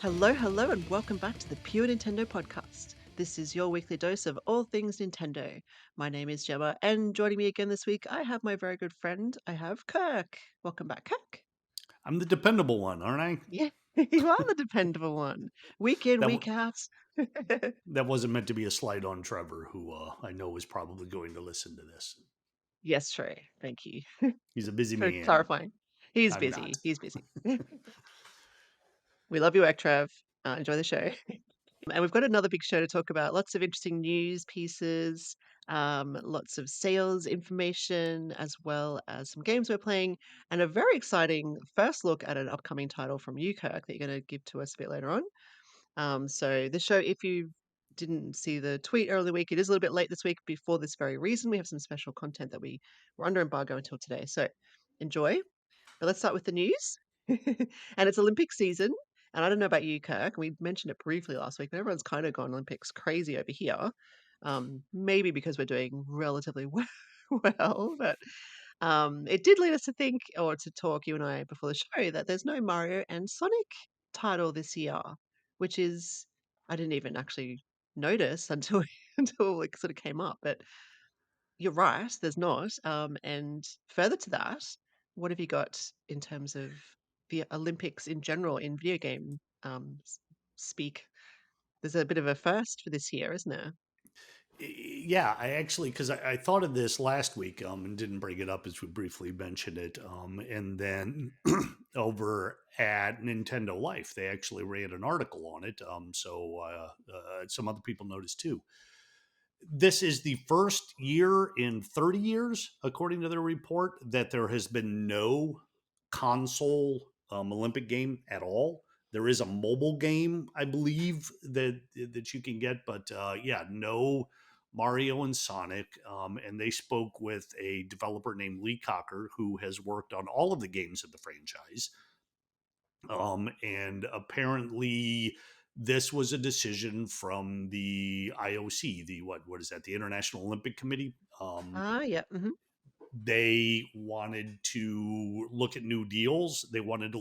Hello, hello, and welcome back to the Pure Nintendo Podcast. This is your weekly dose of all things Nintendo. My name is Jemma, and joining me again this week, I have my very good friend. I have Kirk. Welcome back, Kirk. I'm the dependable one, aren't I? Yeah, you are the dependable one. Week in, That week out. that wasn't meant to be a slight on Trevor, who I know is probably going to listen to this. Yes, true. Thank you He's a busy for man. clarifying. He's I'm not. busy. He's busy. We love you, Trev. Enjoy the show. And we've got another big show to talk about. Lots of interesting news pieces, lots of sales information, as well as some games we're playing, and a very exciting first look at an upcoming title from you, Kirk, that you're going to give to us a bit later on. So the show, if you didn't see the tweet earlier in the week, it is a little bit late this week for this very reason. We have some special content that we were under embargo until today. So enjoy. But let's start with the news. And it's Olympic season. And I don't know about you, Kirk. We mentioned it briefly last week, but everyone's kind of gone Olympics crazy over here. Maybe because we're doing relatively well, but it did lead us to think or to talk, you and I, before the show, that there's no Mario and Sonic title this year, which is, I didn't even actually notice until until it sort of came up. But you're right, there's not. And further to that, what have you got in terms of the Olympics in general in video game speak? There's a bit of a first for this year, isn't there? Yeah, I actually, because I thought of this last week and didn't bring it up as we briefly mentioned it. And then over at Nintendo Life, they actually ran an article on it. So some other people noticed too. This is the first year in 30 years, according to their report, that there has been no console Olympic game at all. There is a mobile game, I believe, that you can get, but yeah, no Mario and Sonic. And they spoke with a developer named Lee Cocker, who has worked on all of the games of the franchise. And apparently, this was a decision from the IOC, the what is that? The International Olympic Committee. Ah, yeah. They wanted to look at new deals. They wanted to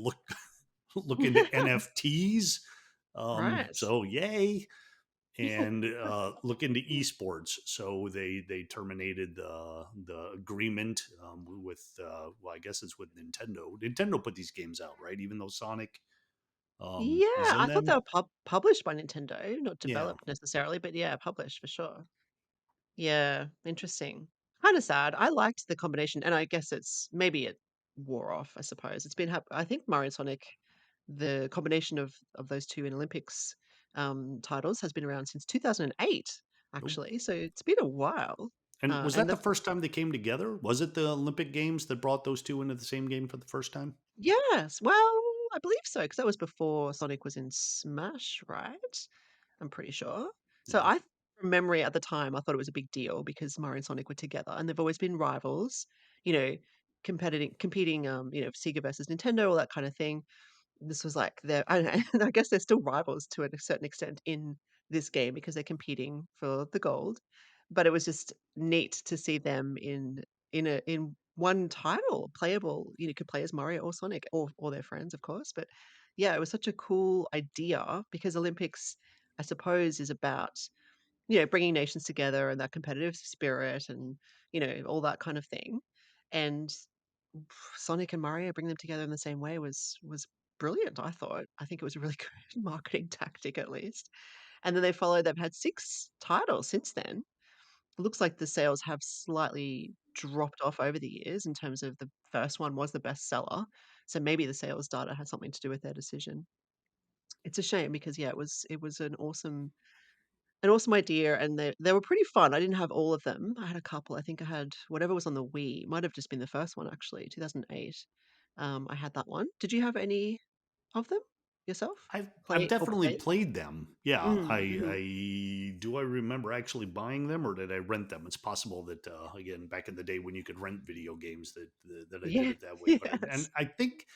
look into NFTs. Right. So yay. And look into esports. So they terminated the agreement with well, I guess it's with Nintendo. Nintendo put these games out, right? Even though Sonic Yeah, is in I thought they them. were published by Nintendo, not Yeah. developed necessarily, but yeah, published for sure. Yeah, interesting. Kind of sad. I liked the combination, and I guess it's maybe it wore off. I suppose it's been. I think Mario and Sonic, the combination of those two in Olympics titles has been around since 2008, Oh. actually. So it's been a while. And was And that the the first time they came together? Was it the Olympic Games that brought those two into the same game for the first time? yes, well, I believe so because that was before Sonic was in Smash, right? I'm pretty sure. So Yeah. from memory at the time, I thought it was a big deal because Mario and Sonic were together, and they've always been rivals. You know, competing. Sega versus Nintendo, all that kind of thing. This was like their. I guess they're still rivals to a certain extent in this game because they're competing for the gold. But it was just neat to see them in one title, playable. You could play as Mario or Sonic or their friends, of course. But yeah, it was such a cool idea because Olympics, I suppose, is about bringing nations together and that competitive spirit and all that kind of thing. And Sonic and Mario bringing them together in the same way was brilliant. I thought. I think it was a really good marketing tactic, at least. And then they've had 6 titles since then. It looks like the sales have slightly dropped off over the years in terms of the first one was the best seller. So maybe the sales data had something to do with their decision. It's a shame because yeah, it was an awesome idea, and they were pretty fun. I didn't have all of them. I had a couple. I think I had whatever was on the Wii. It might have just been the first one actually, 2008. I had that one. Did you have any of them yourself? I've Play or definitely played? played them. Yeah, Mhm. I remember actually buying them, or did I rent them? It's possible that again back in the day when you could rent video games that I did Yeah. it that way. But Yes. I think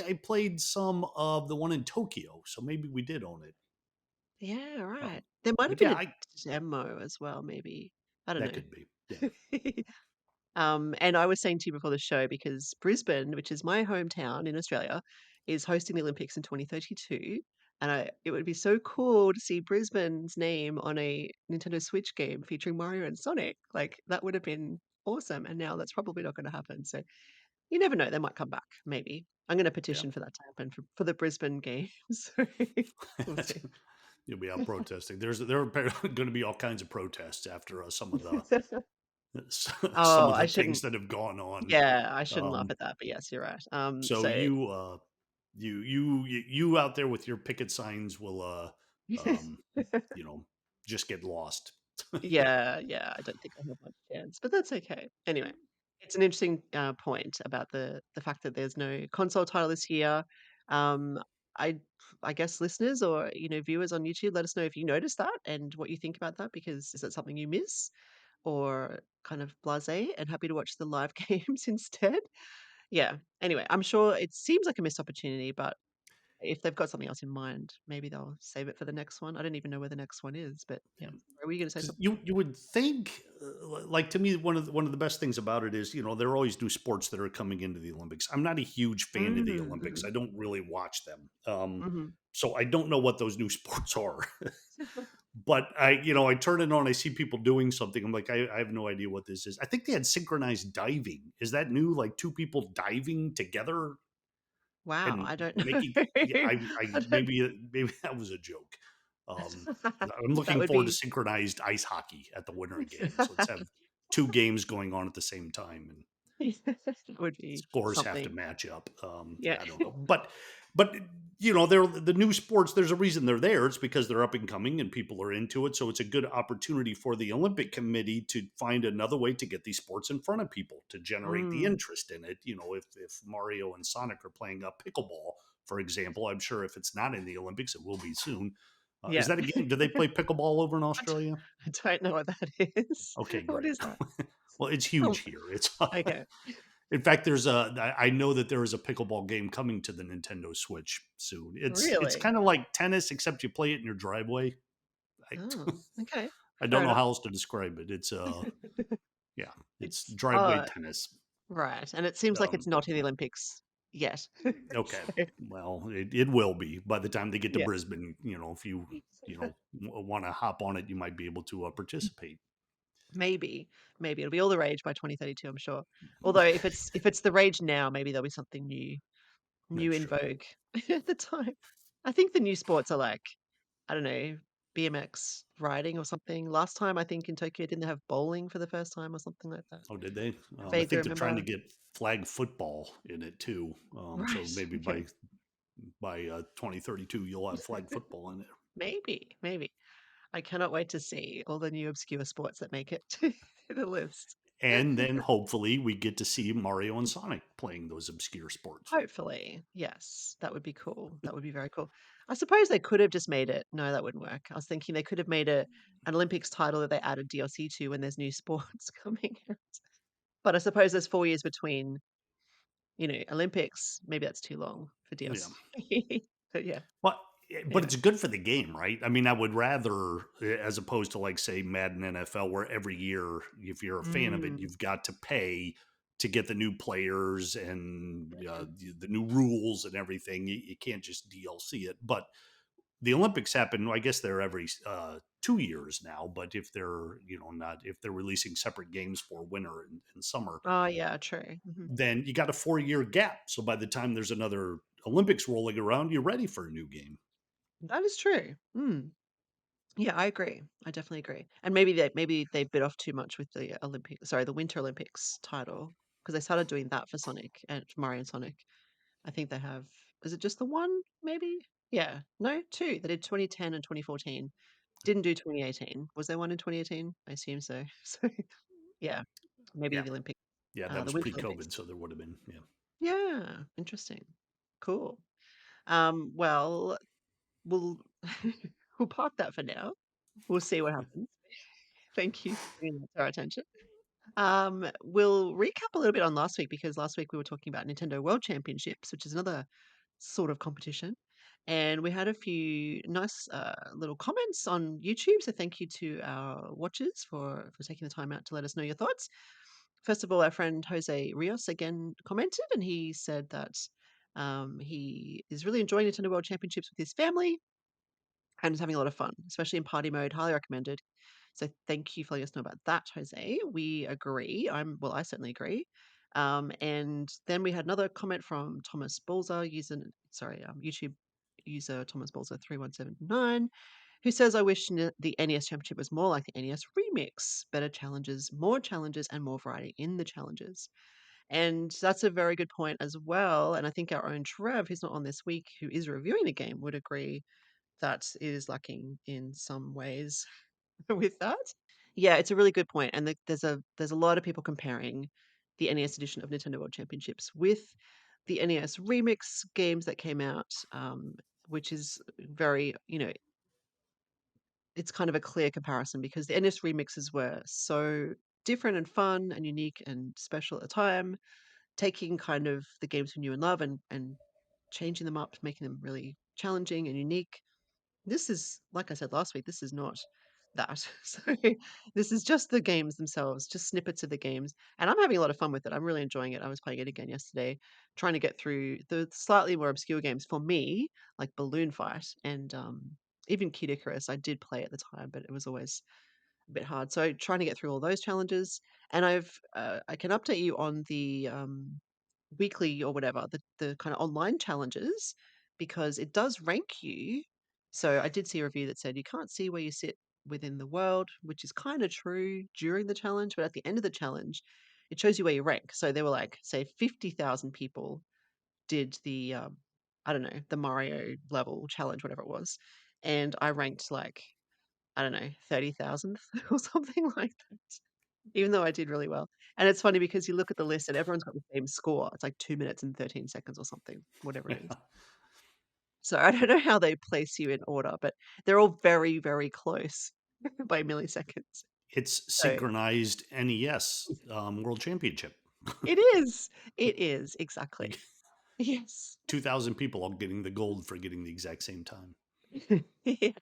I played some of the one in Tokyo, so maybe we did own it. Yeah, right. Um, There might have but been yeah, a I demo as well, maybe. I don't that know. could be. Yeah. And I was saying to you before the show because Brisbane, which is my hometown in Australia, is hosting the Olympics in 2032. And it would be so cool to see Brisbane's name on a Nintendo Switch game featuring Mario and Sonic. Like, that would have been awesome. And now that's probably not going to happen. So you never know. They might come back, maybe. I'm going to Yeah. petition for that to happen for the Brisbane games. So we'll see. You'll be out protesting. There are going to be all kinds of protests after some of the some Oh, of I the things shouldn't. that have gone on. Yeah, I shouldn't laugh Um, at that. But yes, you're right. so So you out there with your picket signs will um, you know just get lost. yeah, yeah, I don't think I have much chance, but that's okay. Anyway, it's an interesting point about the fact that there's no console title this year. Um, I I guess listeners or viewers on YouTube, let us know if you noticed that and what you think about that. Because is that something you miss or kind of blasé and happy to watch the live games instead? Yeah. Anyway, I'm sure it seems like a missed opportunity, but if they've got something else in mind, maybe they'll save it for the next one. I don't even know where the next one is, but yeah. Were you going to say Because something? you would think, like to me, one of the best things about it is there are always new sports that are coming into the Olympics. I'm not a huge fan of the Olympics. Mhm, I don't really watch them, mhm, so I don't know what those new sports are. mhm. But I turn it on. I see people doing something. I'm like, I have no idea what this is. I think they had synchronized diving. Is that new? Like two people diving together Wow, and I don't know. making? Yeah, I I don't maybe that was a joke. Um, I'm that looking would forward to be synchronized ice hockey at the Winter Games. Let's have two games going on at the same time, and that would be scores have to something. match up. Yeah. Yeah, I don't know, but they're the new sports. There's a reason they're there. It's because they're up and coming and people are into it. So it's a good opportunity for the Olympic Committee to find another way to get these sports in front of people to generate the Mm, interest in it. If Mario and Sonic are playing a pickleball, for example, I'm sure if it's not in the Olympics, it will be soon. Is yeah. that a game? Do they play pickleball over in I d Australia? I don't know what that is. Okay, What great. is that? Well, it's Oh, huge here. It's okay. in fact, I know that there is a pickleball game coming to the Nintendo Switch soon. It's Really? kind of like tennis, except you play it in your driveway. I Oh, okay. I Fair don't know enough. how else to describe it. Yeah, it's It's driveway tennis. right, and it seems like it's Um, not in the Olympics yet. okay, So, well, it will be by the time they get to yeah. Brisbane. If you want to hop on it, you might be able to participate. Maybe, maybe it'll be all the rage by 2032, I'm sure. Although if it's the rage now, maybe there'll be something new That's in true. vogue at the time. I think the new sports are like, I don't know, BMX riding or something. Last time I think in Tokyo didn't they have bowling for the first time or something like that. Oh, did they? I I vaguely think they're trying remember. to get flag football in it too. So Right. maybe Okay. by 2032, you'll have flag football in it. Maybe, maybe. I cannot wait to see all the new obscure sports that make it to the list. And then hopefully we get to see Mario and Sonic playing those obscure sports. Hopefully, yes, that would be cool. That would be very cool. I suppose they could have just made it. No, that wouldn't work. I was thinking they could have made it an Olympics title that they added DLC to when there's new sports coming out. But I suppose there's 4 years between, Olympics. Maybe that's too long for Yeah. DLC. But yeah, But but anyway. it's good for the game, right? I mean, I would rather, as opposed to like say Madden NFL, where every year, if you're a fan of it, Mm, you've got to pay to get the new players and mm. the new rules and everything. You can't just DLC it. But the Olympics happen. I guess they're every 2 years now. But if they're not if they're releasing separate games for winter and summer, Oh, yeah, true. then you got a 4 year gap. So by the time there's another Olympics rolling around, you're ready for a new game. That is true. Yeah, I agree. I definitely agree. And maybe they bit off too much with the the Winter Olympics title because they started doing that for Sonic and for Mario and Sonic. I think they have. Is it just the one? Maybe. Yeah. No, two. They did 2010 and 2014. Didn't do 2018. Was there one in 2018? I assume so. So yeah, maybe Yeah. the Olympic, Yeah, that was the Winter Olympics. pre-COVID, so there would have been. Yeah. Yeah, interesting. Cool. Well, we'll we'll park that for now. We'll see what happens. Thank you for bringing that to our attention. We'll recap a little bit on last week because last week we were talking about Nintendo World Championships, which is another sort of competition. And we had a few nice little comments on YouTube. So thank you to our watchers for taking the time out to let us know your thoughts. First of all, our friend Jose Rios again commented, and he said that He is really enjoying Nintendo World Championships with his family and is having a lot of fun, especially in party mode. Highly recommended. So thank you for letting us know about that, Jose. We agree. I certainly agree. And then we had another comment from Thomas Balzer, YouTube user Thomas Balzer 3179, who says, "I wish the NES Championship was more like the NES Remix, better challenges, and more variety in the challenges." And that's a very good point as well. And I think our own Trev, who's not on this week, who is reviewing the game, would agree that it is lacking in some ways with that. Yeah, it's a really good point, and there's a lot of people comparing the NES edition of Nintendo World Championships with the NES remix games that came out, which is very, it's kind of a clear comparison because the NES remixes were so different and fun and unique and special at the time, taking kind of the games we knew and love and changing them up, making them really challenging and unique. This is, like I said last week, this is not that. So this is just the games themselves, just snippets of the games. And I'm having a lot of fun with it. I'm really enjoying it. I was playing it again yesterday, trying to get through the slightly more obscure games for me, like Balloon Fight and even Kid Icarus. I did play at the time, but it was always a bit hard. So trying to get through all those challenges. And I can update you on the weekly or whatever, the kind of online challenges, because it does rank you. So I did see a review that said you can't see where you sit within the world, which is kind of true during the challenge, but at the end of the challenge, it shows you where you rank. So there were like, say, 50,000 people did the I don't know, the Mario level challenge, whatever it was. And I ranked like, I don't know, 30,000th or something like that, even though I did really well. And it's funny because you look at the list and everyone's got the same score. It's like 2 minutes and 13 seconds or something, whatever it is. Yeah. So I don't know how they place you in order, but they're all very, very close by milliseconds. It's So synchronized NES World Championship. it is. It is, Like exactly. Yes. 2,000 people all getting the gold for getting the exact same time. Yeah.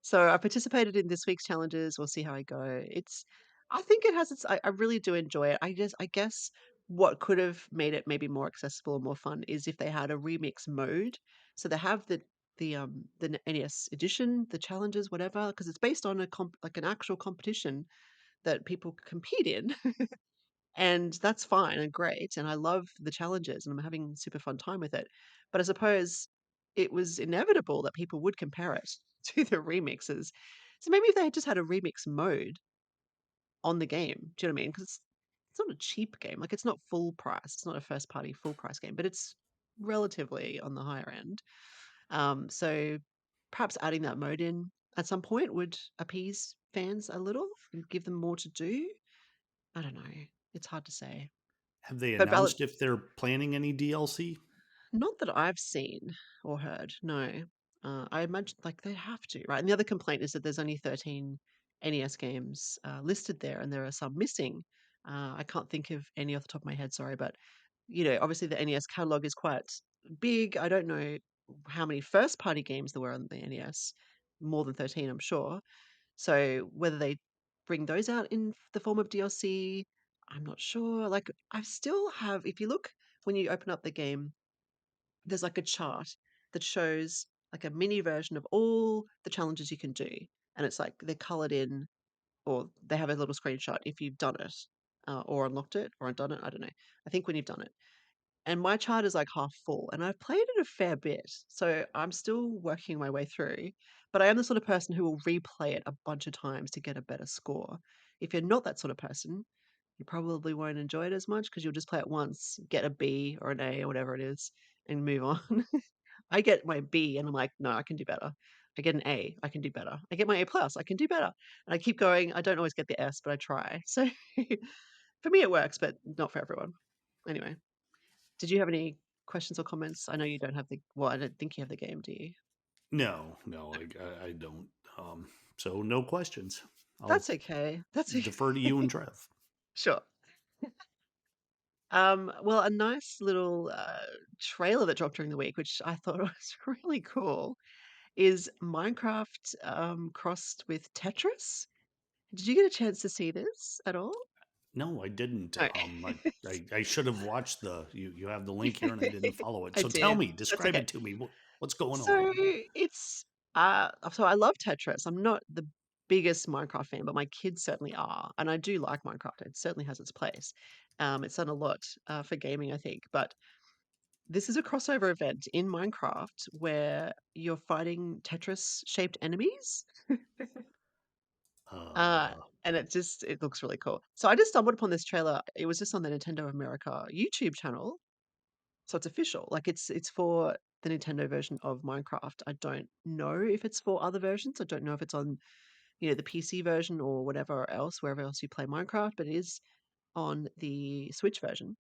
So I participated in this week's challenges. We'll see how I go. I think it has I really do enjoy it. I guess what could have made it maybe more accessible and more fun is if they had a remix mode. So they have the NES edition, the challenges, whatever, because it's based on like an actual competition that people compete in. And that's fine and great, and I love the challenges, and I'm having super fun time with it. But I suppose it was inevitable that people would compare it to the remixes. So maybe if they had just had a remix mode on the game, do you know what I mean? Because it's not a cheap game. Like it's not full price. It's not a first party full price game, but it's relatively on the higher end. So perhaps adding that mode in at some point would appease fans a little and give them more to do. I don't know. It's hard to say. Have they But announced if they're planning any DLC? not that I've seen or heard, no. I imagine like they have to, right? And the other complaint is that there's only 13 NES games listed there, and there are some missing. I can't think of any off the top of my head, sorry, but obviously the NES catalog is quite big. I don't know how many first-party games there were on the NES, more than 13, I'm sure. So whether they bring those out in the form of DLC, I'm not sure. Like I still have, if you look when you open up the game, there's like a chart that shows like a mini version of all the challenges you can do. And it's like they're colored in, or they have a little screenshot if you've done it or unlocked it or undone it. I don't know. I think when you've done it. And my chart is like half full, and I've played it a fair bit. So I'm still working my way through. But I am the sort of person who will replay it a bunch of times to get a better score. If you're not that sort of person, you probably won't enjoy it as much because you'll just play it once, get a B or an A or whatever it is, and move on. I get my B and I'm like, no, I can do better. I get an A, I can do better. I get my A plus, I can do better. And I keep going. I don't always get the S, but I try. So for me, it works, but not for everyone. Anyway, did you have any questions or comments? I know you don't have well, I don't think you have the game, do you? No, no, I don't. So no questions. I'll That's okay. That's okay. defer to you and Trev. Sure. Well, a nice little trailer that dropped during the week, which I thought was really cool, is Minecraft crossed with Tetris. Did you get a chance to see this at all? No, I didn't. No. I should have watched you have the link here and I didn't follow it. I So tell did. me, That's describe okay. it to me. What's going on? So it's so I love Tetris. I'm not the biggest Minecraft fan, but my kids certainly are, and I do like Minecraft. It certainly has its place. It's done a lot for gaming, I think, but this is a crossover event in Minecraft where you're fighting Tetris-shaped enemies. Uh, Uh, and it looks really cool. So I just stumbled upon this trailer. It was just on the Nintendo America YouTube channel. So it's official. Like it's for the Nintendo version of Minecraft. I don't know if it's for other versions. I don't know if it's on, the PC version or whatever else, wherever else you play Minecraft, but it is on the Switch version.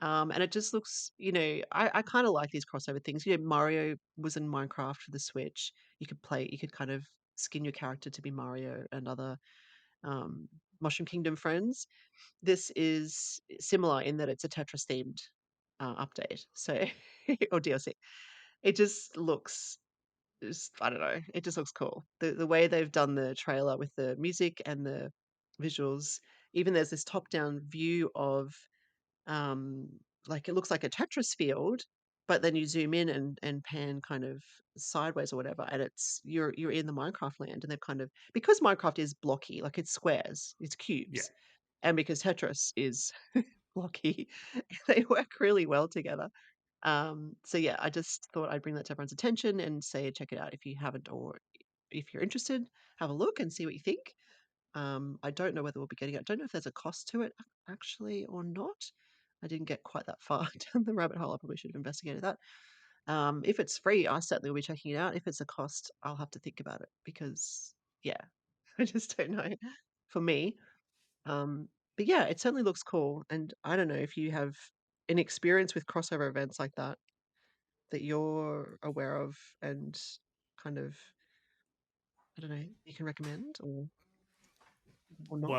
And it just looks, I kind of like these crossover things. Mario was in Minecraft for the Switch. You could kind of skin your character to be Mario and other um, Mushroom Kingdom friends. This is similar in that it's a Tetris themed update. So, or DLC. It just looks, I don't know, it just looks cool. The way they've done the trailer with the music and the visuals, even there's this top down view of um, like it looks like a Tetris field, but then you zoom in and pan kind of sideways or whatever, and you're in the Minecraft land, and they've kind of because Minecraft is blocky, like it's squares, it's yeah. cubes, and because Tetris is blocky, they work really well together. So yeah, I just thought I'd bring that to everyone's attention and say check it out if you haven't, or if you're interested, have a look and see what you think. I don't know whether we'll be getting it. I don't know if there's a cost to it actually or not. I didn't get quite that far down the rabbit hole. I probably should have investigated that. If it's free, I certainly will be checking it out. If it's a cost, I'll have to think about it because, yeah, I just don't know for me. But yeah, it certainly looks cool. And I don't know if you have an experience with crossover events like that that you're aware of and kind of, I don't know, you can recommend or not.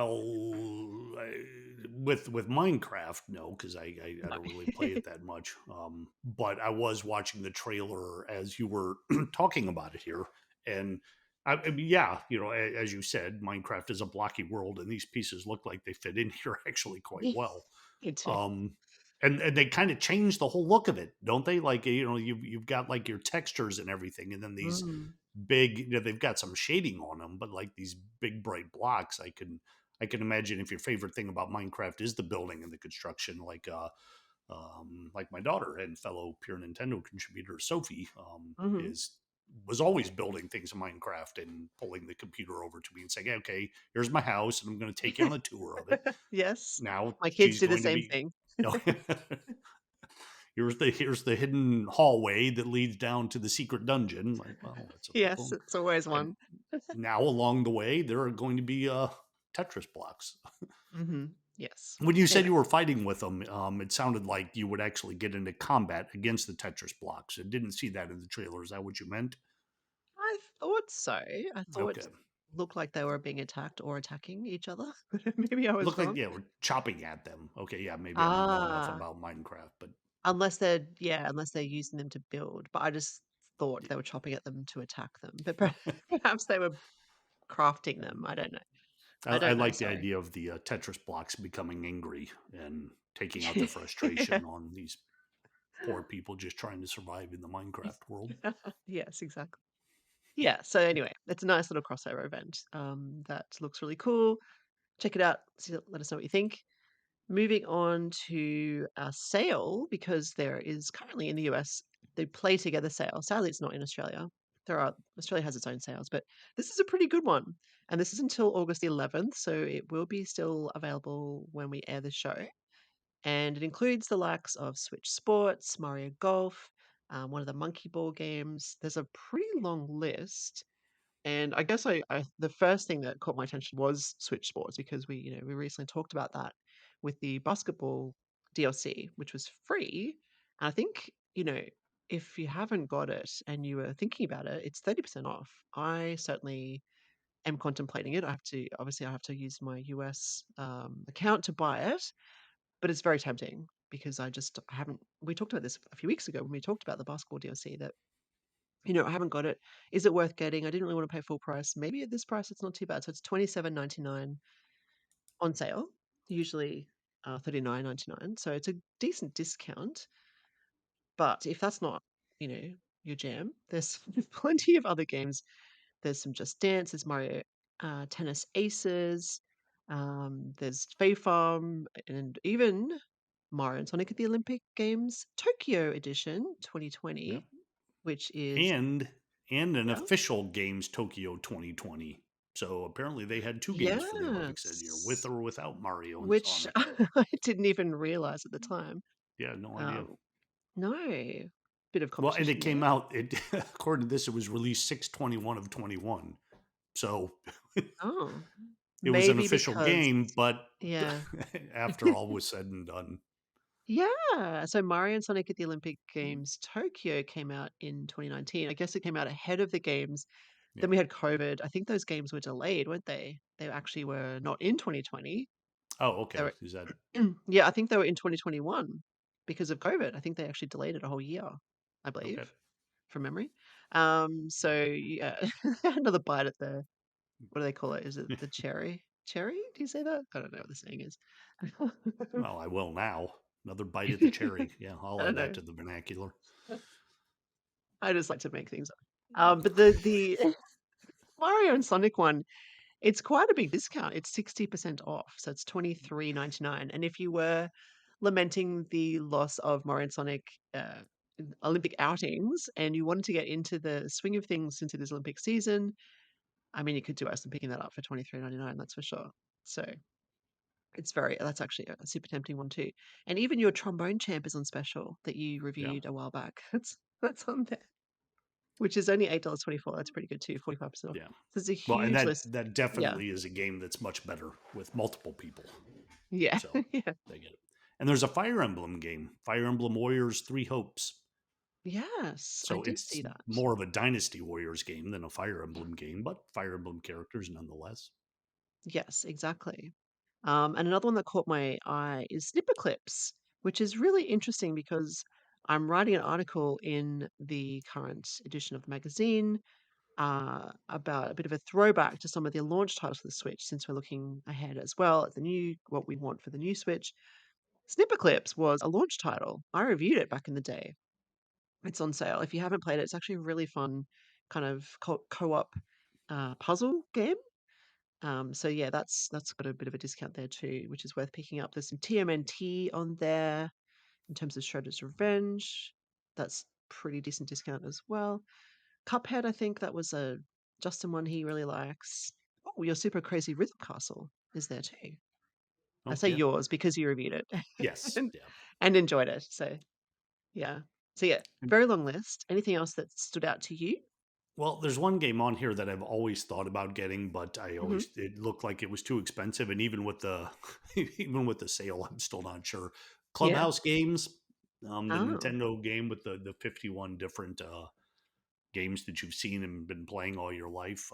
With Minecraft, no, because I No. don't really play it that much. But I was watching the trailer as you were talking about it here, and I mean, yeah, as you said, Minecraft is a blocky world, and these pieces look like they fit in here actually quite well. Me too. Um, and they kind of change the whole look of it, don't they? Like you've got like your textures and everything, and then these Mm. big, they've got some shading on them, but like these big bright blocks, I can imagine if your favorite thing about Minecraft is the building and the construction, like my daughter and fellow pure Nintendo contributor Sophie Mhm. is was always building things in Minecraft and pulling the computer over to me and saying, "Okay, here's my house, and I'm going to take you on a tour of it." Yes. Now My kids she's do the going to same be, thing. you know, here's the hidden hallway that leads down to the secret dungeon. Like, well, that's Yes, well, it's always and one. now along the way there are going to be Tetris blocks. Mhm. Yes. When you said Anyway, you were fighting with them, it sounded like you would actually get into combat against the Tetris blocks. I didn't see that in the trailer. Is that what you meant? I thought so. I thought Okay. looked like they were being attacked or attacking each other, but maybe I was Looked like, wrong. yeah, we're chopping at them. Okay, yeah, maybe I don't know enough Ah, about Minecraft, but unless they're using them to build, but I just thought yeah. they were chopping at them to attack them, but perhaps they were crafting them. I don't know. I I don't know, like the sorry. idea of the Tetris blocks becoming angry and taking out their frustration on these poor people just trying to survive in the Minecraft world. Yes, exactly. Yeah, so anyway, it's a nice little crossover event, that looks really cool. Check it out, see let us know what you think. Moving on to a sale, because there is currently in the US, the Play Together sale. Sadly, it's not in Australia. Australia has its own sales, but this is a pretty good one, and this is until August the 11th, so it will be still available when we air the show, and it includes the likes of Switch Sports, Mario Golf, one of the Monkey Ball games. There's a pretty long list, and I guess the first thing that caught my attention was Switch Sports because we recently talked about that with the basketball DLC, which was free. And I think, if you haven't got it and you were thinking about it, it's 30% off. I certainly am contemplating it. I have to use my US account to buy it, but it's very tempting because I haven't, we talked about this a few weeks ago when we talked about the basketball DLC that I haven't got it. Is it worth getting? I didn't really want to pay full price. Maybe at this price, it's not too bad. So it's 27.99 on sale. usually 39.99. So it's a decent discount. But if that's not, your jam, there's plenty of other games. There's some Just Dance, there's Mario Tennis Aces, there's Fae Farm, and even Mario and Sonic at the Olympic Games Tokyo Edition Yeah. 2020, which is, And an yeah, official Games Tokyo 2020. So apparently they had two games for the Olympics that year, with yes, or without Mario and which Sonic. I didn't even realize at the time. Yeah, no idea. Um, no, bit of Well, and it competition came there. out. It according to this, it was released 6/21 of 21. So Oh, it was an maybe official because, game, but yeah. after all was said and done, Yeah, so Mario and Sonic at the Olympic Games Tokyo came out in 2019. I guess it came out ahead of the games. yeah. Then we had COVID. I think those games were delayed, weren't they? They actually were not in 2020. Oh, They okay. were, Is that yeah, I think they were in 2021 because of COVID. I think they actually delayed it a whole year, I believe, okay? from memory. So yeah, another bite at the, what do they call it? Is it the cherry? Cherry? Do you say that? I don't know what the saying is. Well, I will now. Another bite at the cherry. Yeah, I'll I don't add that know. to the vernacular. I just like to make things up. But the Mario and Sonic one, it's quite a big discount. It's 60% off, so it's 23.99. And if you were lamenting the loss of Mario and Sonic Olympic outings and you wanted to get into the swing of things into this Olympic season, I mean, you could do worse than picking that up for 23.99. That's for sure. So that's actually a super tempting one too. And even your trombone champ is on special that you Yeah, reviewed a while back. That's on there. Which is only $8.24. That's pretty good too, 45% off. yeah. So it's a Well, and huge list. that Yeah. definitely is a game that's much better with multiple people. Yeah. So Yeah. they get it. And there's a Fire Emblem game, Fire Emblem Warriors Three Hopes. Yes, I So did it's see that. more of a Dynasty Warriors game than a Fire Emblem game, but Fire Emblem characters nonetheless. Yes, exactly. And another one that caught my eye is Snipper Clips, which is really interesting because I'm writing an article in the current edition of the magazine about a bit of a throwback to some of the launch titles for the Switch, since we're looking ahead as well at what we want for the new Switch. Snipper Clips was a launch title. I reviewed it back in the day. It's on sale. If you haven't played it, it's actually a really fun kind of co-op puzzle game. So yeah, that's got a bit of a discount there too, which is worth picking up. There's some TMNT on there in terms of Shredder's Revenge. That's pretty decent discount as well. Cuphead, I think that was a Justin one he really likes. Oh, your Super Crazy Rhythm Castle is there too. I Oh, say yeah. yours because you reviewed it Yes. and, Yeah. and enjoyed it. So yeah. So yeah, And, very long list. Anything else that stood out to you? well, there's one game on here that I've always thought about getting, but Hmm. it looked like it was too expensive, and even with the even with the sale, I'm still not sure. Yeah. Clubhouse games, the Oh. Nintendo game with the 51 different games that you've seen and been playing all your life.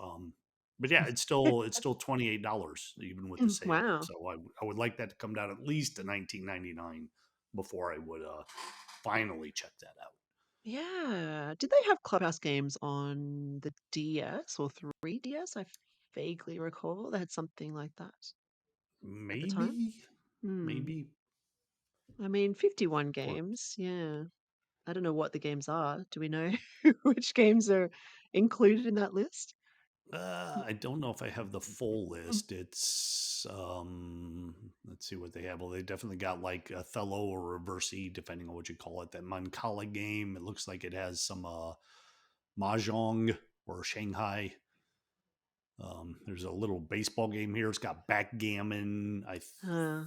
But yeah, it's still $28 even with the sale. Wow. So I would like that to come down at least to 19.99 before I would finally check that out. Yeah. Did they have Clubhouse games on the DS or 3DS? I vaguely recall they had something like that at the time. Maybe, Hmm. maybe. I mean, 51 Or games. Yeah. I don't know what the games are. Do we know which games are included in that list? I don't know if I have the full list. It's let's see what they have. Well, they definitely got like Othello or Reversi, depending on what you call it. That Mancala game. It looks like it has some mahjong or Shanghai. There's a little baseball game here. It's got backgammon. I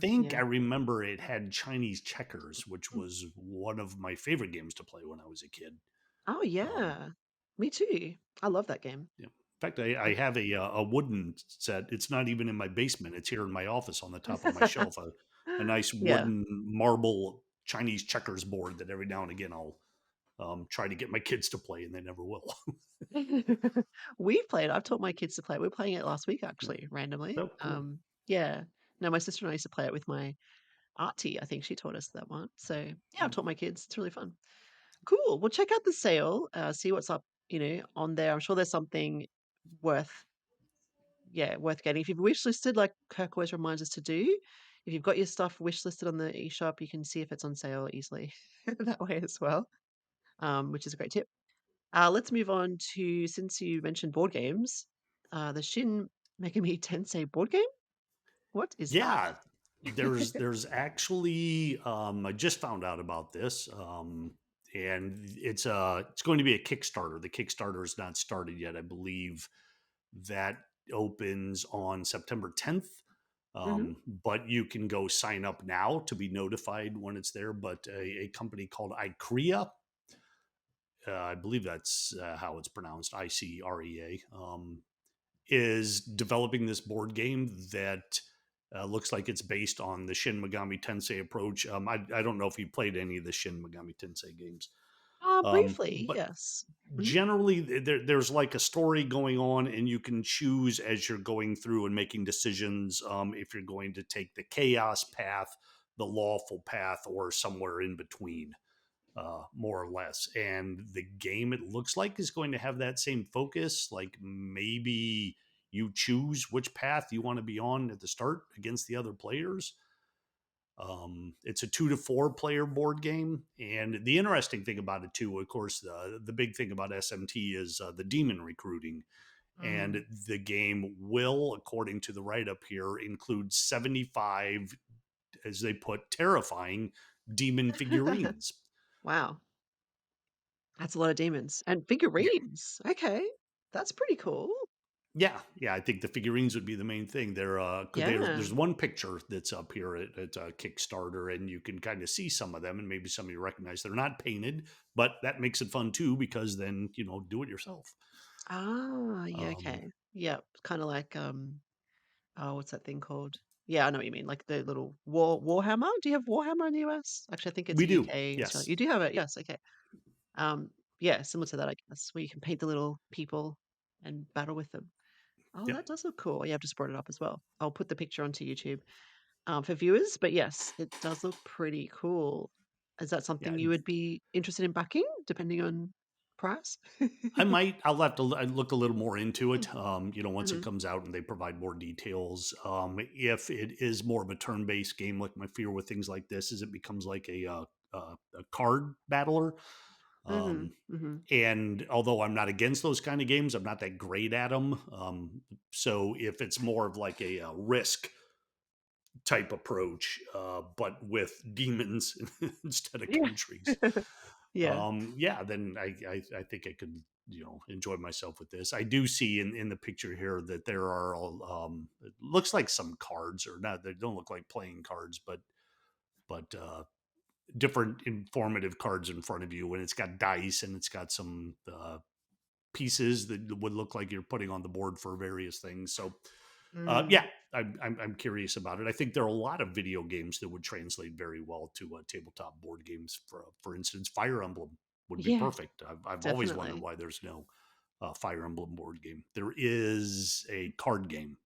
think Yeah. I remember it had Chinese checkers, which was one of my favorite games to play when I was a kid. Oh, Um, yeah. Me too. I love that game. yeah. In fact, I have a wooden set. It's not even in my basement. It's here in my office on the top of my shelf. A nice Yeah. wooden marble Chinese checkers board that every now and again I'll try to get my kids to play, and they never will. We've played. I've taught my kids to play. We were playing it last week, Yeah. actually, randomly. Oh, cool. Yeah. No, my sister and I used to play it with my auntie. I think she taught us that one. So yeah, I've Mm. taught my kids. It's really fun. Cool. Well, check out the sale. See what's up. On there. I'm sure there's something worth, yeah, worth getting. If you've wish listed, like Kirk always reminds us to do, if you've got your stuff wish listed on the eShop, you can see if it's on sale easily that way as well, which is a great tip. Let's move on to, since you mentioned board games, the Shin Megami Tensei board game. What is that? Yeah, there's actually I just found out about this, and it's going to be a Kickstarter. The Kickstarter is not started yet. I believe that opens on September 10th. Hmm. But you can go sign up now to be notified when it's there. But a company called ICREA, I believe that's how it's pronounced, ICREA, is developing this board game that looks like it's based on the Shin Megami Tensei approach. I don't know if you played any of the Shin Megami Tensei games, Briefly, but yes. Mhm. generally there's like a story going on, and you can choose as you're going through and making decisions if you're going to take the chaos path, the lawful path, or somewhere in between, more or less. And the game, it looks like, is going to have that same focus. Like maybe you choose which path you want to be on at the start against the other players. It's a 2 to 4 player board game, and the interesting thing about it too, of course, the big thing about SMT is the demon recruiting, Mm. and the game will, according to the write up here, include 75, as they put, terrifying demon figurines. Wow, that's a lot of demons and Yeah. figurines. Okay, that's pretty cool. Yeah. I think the figurines would be the main thing. Yeah. There's one picture that's up here at Kickstarter, and you can kind of see some of them, and maybe some of you recognize. They're not painted, but that makes it fun too, because then do it yourself. Yeah, Um, okay. Yep, kinda like, oh, what's that thing called? Yeah, I know what you mean, like the little Warhammer? Do you have Warhammer in the US? Actually, I think it's we a do, UK and Australia. yes, You do have it, yes, okay. Um, yeah, similar to that, I guess, where you can paint the little people and battle with them. Oh, yep, that does look cool. Yeah, I've just brought it up as well. I'll put the picture onto YouTube, for viewers, but yes, it does look pretty cool. Is that yeah. something you would be interested in backing, depending on price? I'll have to look a little more into it. Once it Mhm. comes out and they provide more details. If it is more of a turn-based game, like my fear with things like this is it becomes like a card battler. Mhm, Um, mhm. and although I'm not against those kind of games, I'm not that great at them. So if it's more of like a risk type approach, but with demons instead of Yeah. countries, Yeah. yeah, then I think I could enjoy myself with this. I do see in the picture here that there are it looks like some cards, or not, they don't look like playing cards, but different informative cards in front of you, and it's got dice, and it's got some pieces that would look like you're putting on the board for various things. So Mm. yeah, I'm curious about it. I think there are a lot of video games that would translate very well to tabletop board games. For instance, Fire Emblem would be Yeah, perfect. I've always wondered definitely. why there's no Fire Emblem board game. There is a card game,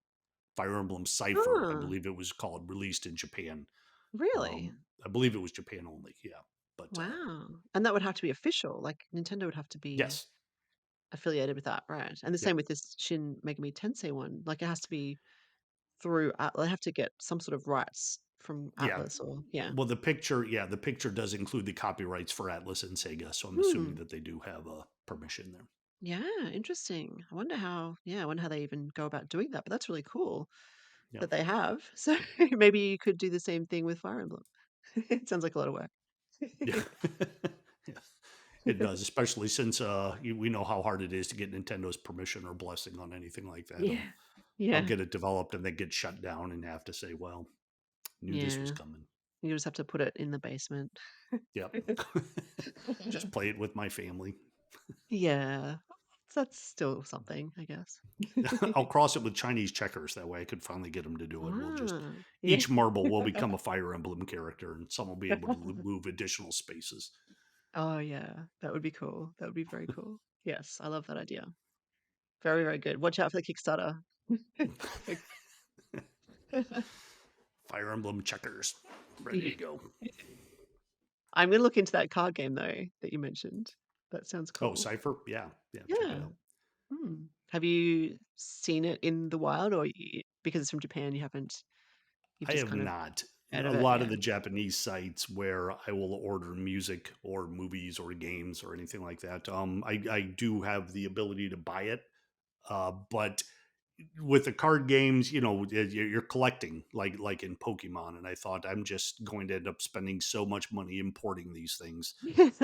Fire Emblem Cipher, I Huh, believe it was called, released in Japan. really? Um, I believe it was Japan only. Yeah, but Wow. And that would have to be official, like, Nintendo would have to be yes, affiliated with that, right? And the yeah, same with this Shin Megami Tensei one, like, it has to be through At they have to get some sort of rights from yeah. Atlas or yeah. Well, the picture does include the copyrights for Atlas and Sega, so I'm assuming Hmm. that they do have a permission there. Yeah, interesting. I wonder how they even go about doing that, but that's really cool Yeah. that they have. So maybe you could do the same thing with Fire Emblem. It sounds like a lot of work. Yeah. Yeah. It does, especially since we know how hard it is to get Nintendo's permission or blessing on anything like that. Yeah. They'll Yeah. get it developed and then get shut down and have to say, "Well, knew this was Yeah. coming." You just have to put it in the basement. Yep. Just play it with my family. Yeah. That's still something, I guess. I'll cross it with Chinese checkers. That way, I could finally get them to do it. We'll just Ah, yeah. each marble will become a Fire Emblem character, and some will be able to move additional spaces. Oh, yeah. That would be cool. That would be very cool. Yes, I love that idea. Very, very good. Watch out for the Kickstarter. Fire Emblem checkers, ready Yeah. to go. I'm gonna look into that card game though that you mentioned. That sounds Oh, cool. Cipher, yeah, yeah, check it Yeah. out. Hmm. Have you seen it in the wild, or because it's from Japan, you haven't? You've I just have kind of not. heard A of it, lot of yeah. the Japanese sites where I will order music or movies or games or anything like that, I do have the ability to buy it, but with the card games, you're collecting like in Pokemon, and I thought I'm just going to end up spending so much money importing these things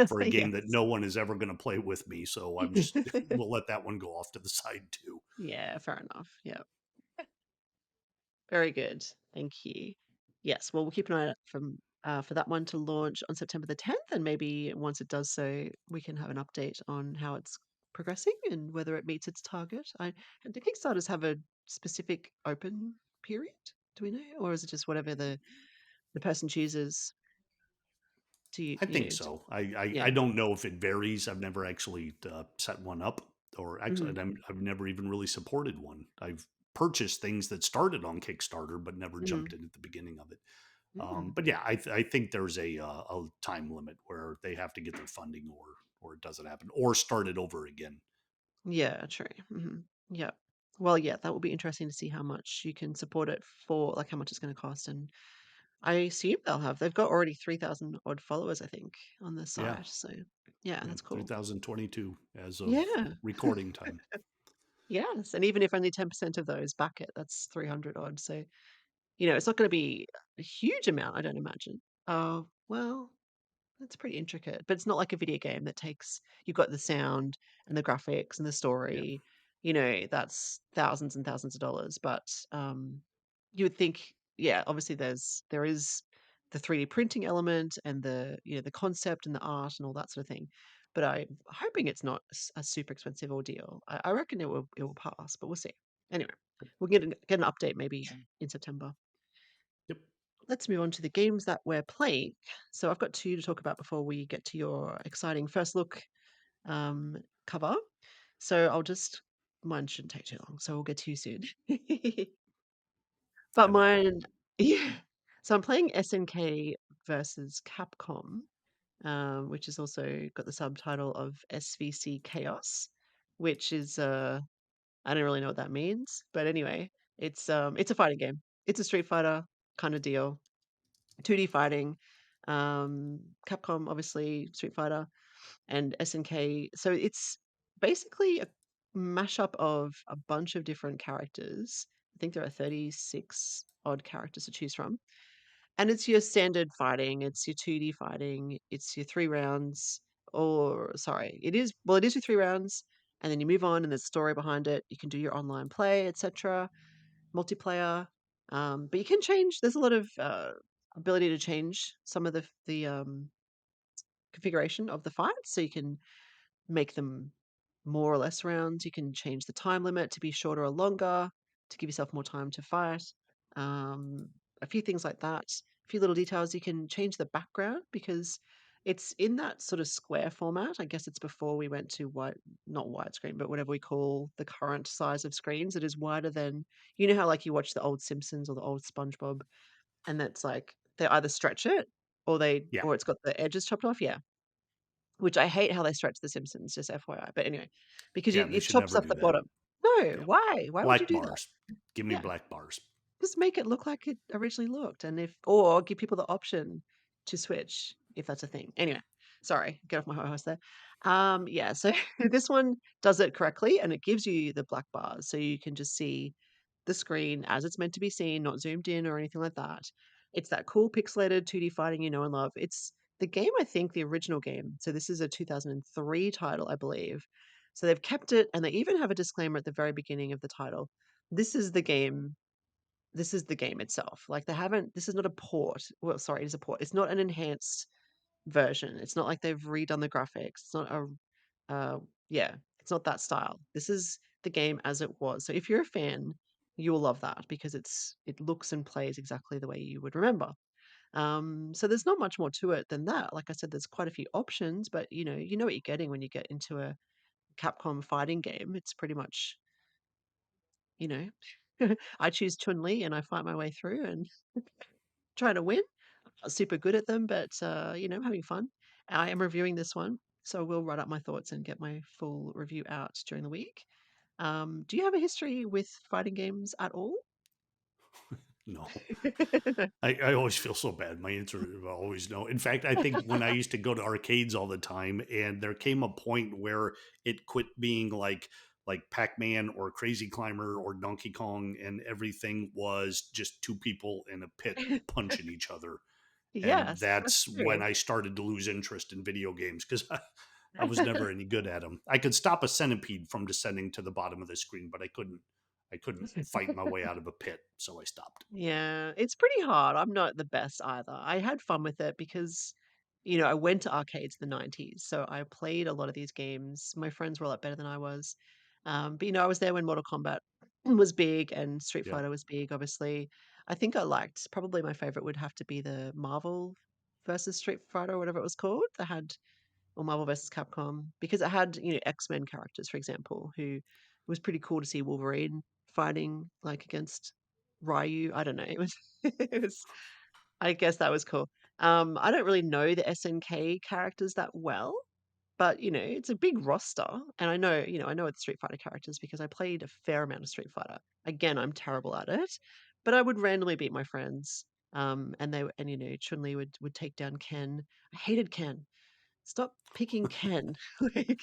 for a game that Yes. no one is ever going to play with me. So I'm just we'll let that one go off to the side too. Yeah, fair enough. Yeah. Very good. Thank you. Yes, well, we'll keep an eye out for that one to launch on September the 10th, and maybe once it does so, we can have an update on how it's progressing and whether it meets its target. And do Kickstarters have a specific open period? Do we know, or is it just whatever the person chooses to I think so. I yeah. don't know if it varies. I've never actually set one up, or actually, Mhm. I've never even really supported one. I've purchased things that started on Kickstarter, but never Mhm. jumped in at the beginning of it. Mm. But yeah, I think there's a time limit where they have to get their funding, or it doesn't happen, or start it over again. Yeah, true. Yeah. Well, yeah, that will be interesting to see how much you can support it for, like how much it's going to cost. And I assume they've got already 3,000 odd followers, I think, on the Yeah, site. So yeah, yeah, that's cool. 2022 as of Yeah. recording time. Yes. And even if only 10% of those back it, that's 300 odd. So, it's not going to be a huge amount, I don't imagine. Oh, well, that's pretty intricate, but it's not like a video game that takes you've got the sound and the graphics and the Yeah, story, that's thousands and thousands of dollars. But you would think, yeah, obviously there is the 3D printing element and the concept and the art and all that sort of thing. But I'm hoping it's not a super expensive ordeal. I reckon it will pass, but we'll see. Anyway, we'll get an update maybe in September. yep. Let's move on to the games that we're playing. So I've got two to talk about before we get to your exciting first look um, cover. So mine shouldn't take too long, so we'll get to you soon. But Have at it. mine, yeah. So I'm playing SNK versus Capcom, which has also got the subtitle of SVC Chaos, which is I don't really know what that means, but anyway, it's a fighting game. It's a Street Fighter kind of deal. 2D fighting, Capcom, obviously, Street Fighter, and SNK. So it's basically a mashup of a bunch of different characters. I think there are 36 odd characters to choose from. And it's your standard fighting, it's your 2D fighting, it's your 3 rounds, or sorry, it is your 3 rounds, and then you move on and there's a story behind it. You can do your online play, etc., multiplayer. But you can change. There's a lot of ability to change some of the configuration of the fights, so you can make them more or less rounds. You can change the time limit to be shorter or longer to give yourself more time to fight. Um, a few things like that. A few little details. You can change the background because it's in that sort of square format. I guess it's before we went to not widescreen, but whatever we call the current size of screens. It is wider than, how like you watch the old Simpsons or the old SpongeBob, and that's like they either stretch it Yeah, or it's got the edges chopped off. Yeah, which I hate how they stretch The Simpsons, just FYI. But anyway, because yeah. They it should chops never off do the that. bottom. No, Yeah, why? Why would you black do that? bars. Give me Yeah, black bars. just make it look like it originally looked, and or give people the option to switch if that's a thing. Anyway, sorry, get off my high horse there. Yeah, so this one does it correctly, and it gives you the black bars, so you can just see the screen as it's meant to be seen, not zoomed in or anything like that. It's that cool pixelated 2D fighting you know and love. It's the game, I think, the original game. So this is a 2003 title, I believe. So they've kept it, and they even have a disclaimer at the very beginning of the title. This is the game. This is the game itself. Like they haven't. This is not a port. Well, sorry, it is a port. It's not an enhanced version. It's not like they've redone the graphics. It's not uh, yeah, it's not that style. This is the game as it was. So if you're a fan, you will love that because it looks and plays exactly the way you would remember. So there's not much more to it than that. Like I said, there's quite a few options, but you know what you're getting when you get into a Capcom fighting game. It's pretty much, you know, I choose Chun Li and I fight my way through and try to win. Not super good at them, but I'm having fun. I am reviewing this one, so I will write up my thoughts and get my full review out during the week. Do you have a history with fighting games at all? No. I always feel so bad. My answer is always no. In fact, I think when I used to go to arcades all the time, and there came a point where it quit being like Pac-Man or Crazy Climber or Donkey Kong, and everything was just two people in a pit punching each other. And Yes, that's that's when true. I started to lose interest in video games because I was never any good at them. I could stop a centipede from descending to the bottom of the screen, but I couldn't fight my way out of a pit, so I stopped. Yeah, it's pretty hard. I'm not the best either. I had fun with it because, I went to arcades in the 90s, so I played a lot of these games. My friends were a lot better than I was. But, I was there when Mortal Kombat was big and Street Yeah. Fighter was big, obviously. I think I liked, probably my favorite would have to be the Marvel versus Street Fighter or whatever it was called. That had or Marvel versus Capcom because it had, X-Men characters, for example, who was pretty cool to see Wolverine fighting like against Ryu. I don't know. It was it was I guess that was cool. I don't really know the SNK characters that well, but it's a big roster. And I know the Street Fighter characters because I played a fair amount of Street Fighter. Again, I'm terrible at it, but I would randomly beat my friends. And Chun-Li would take down Ken. I hated Ken. Stop picking Ken. Like,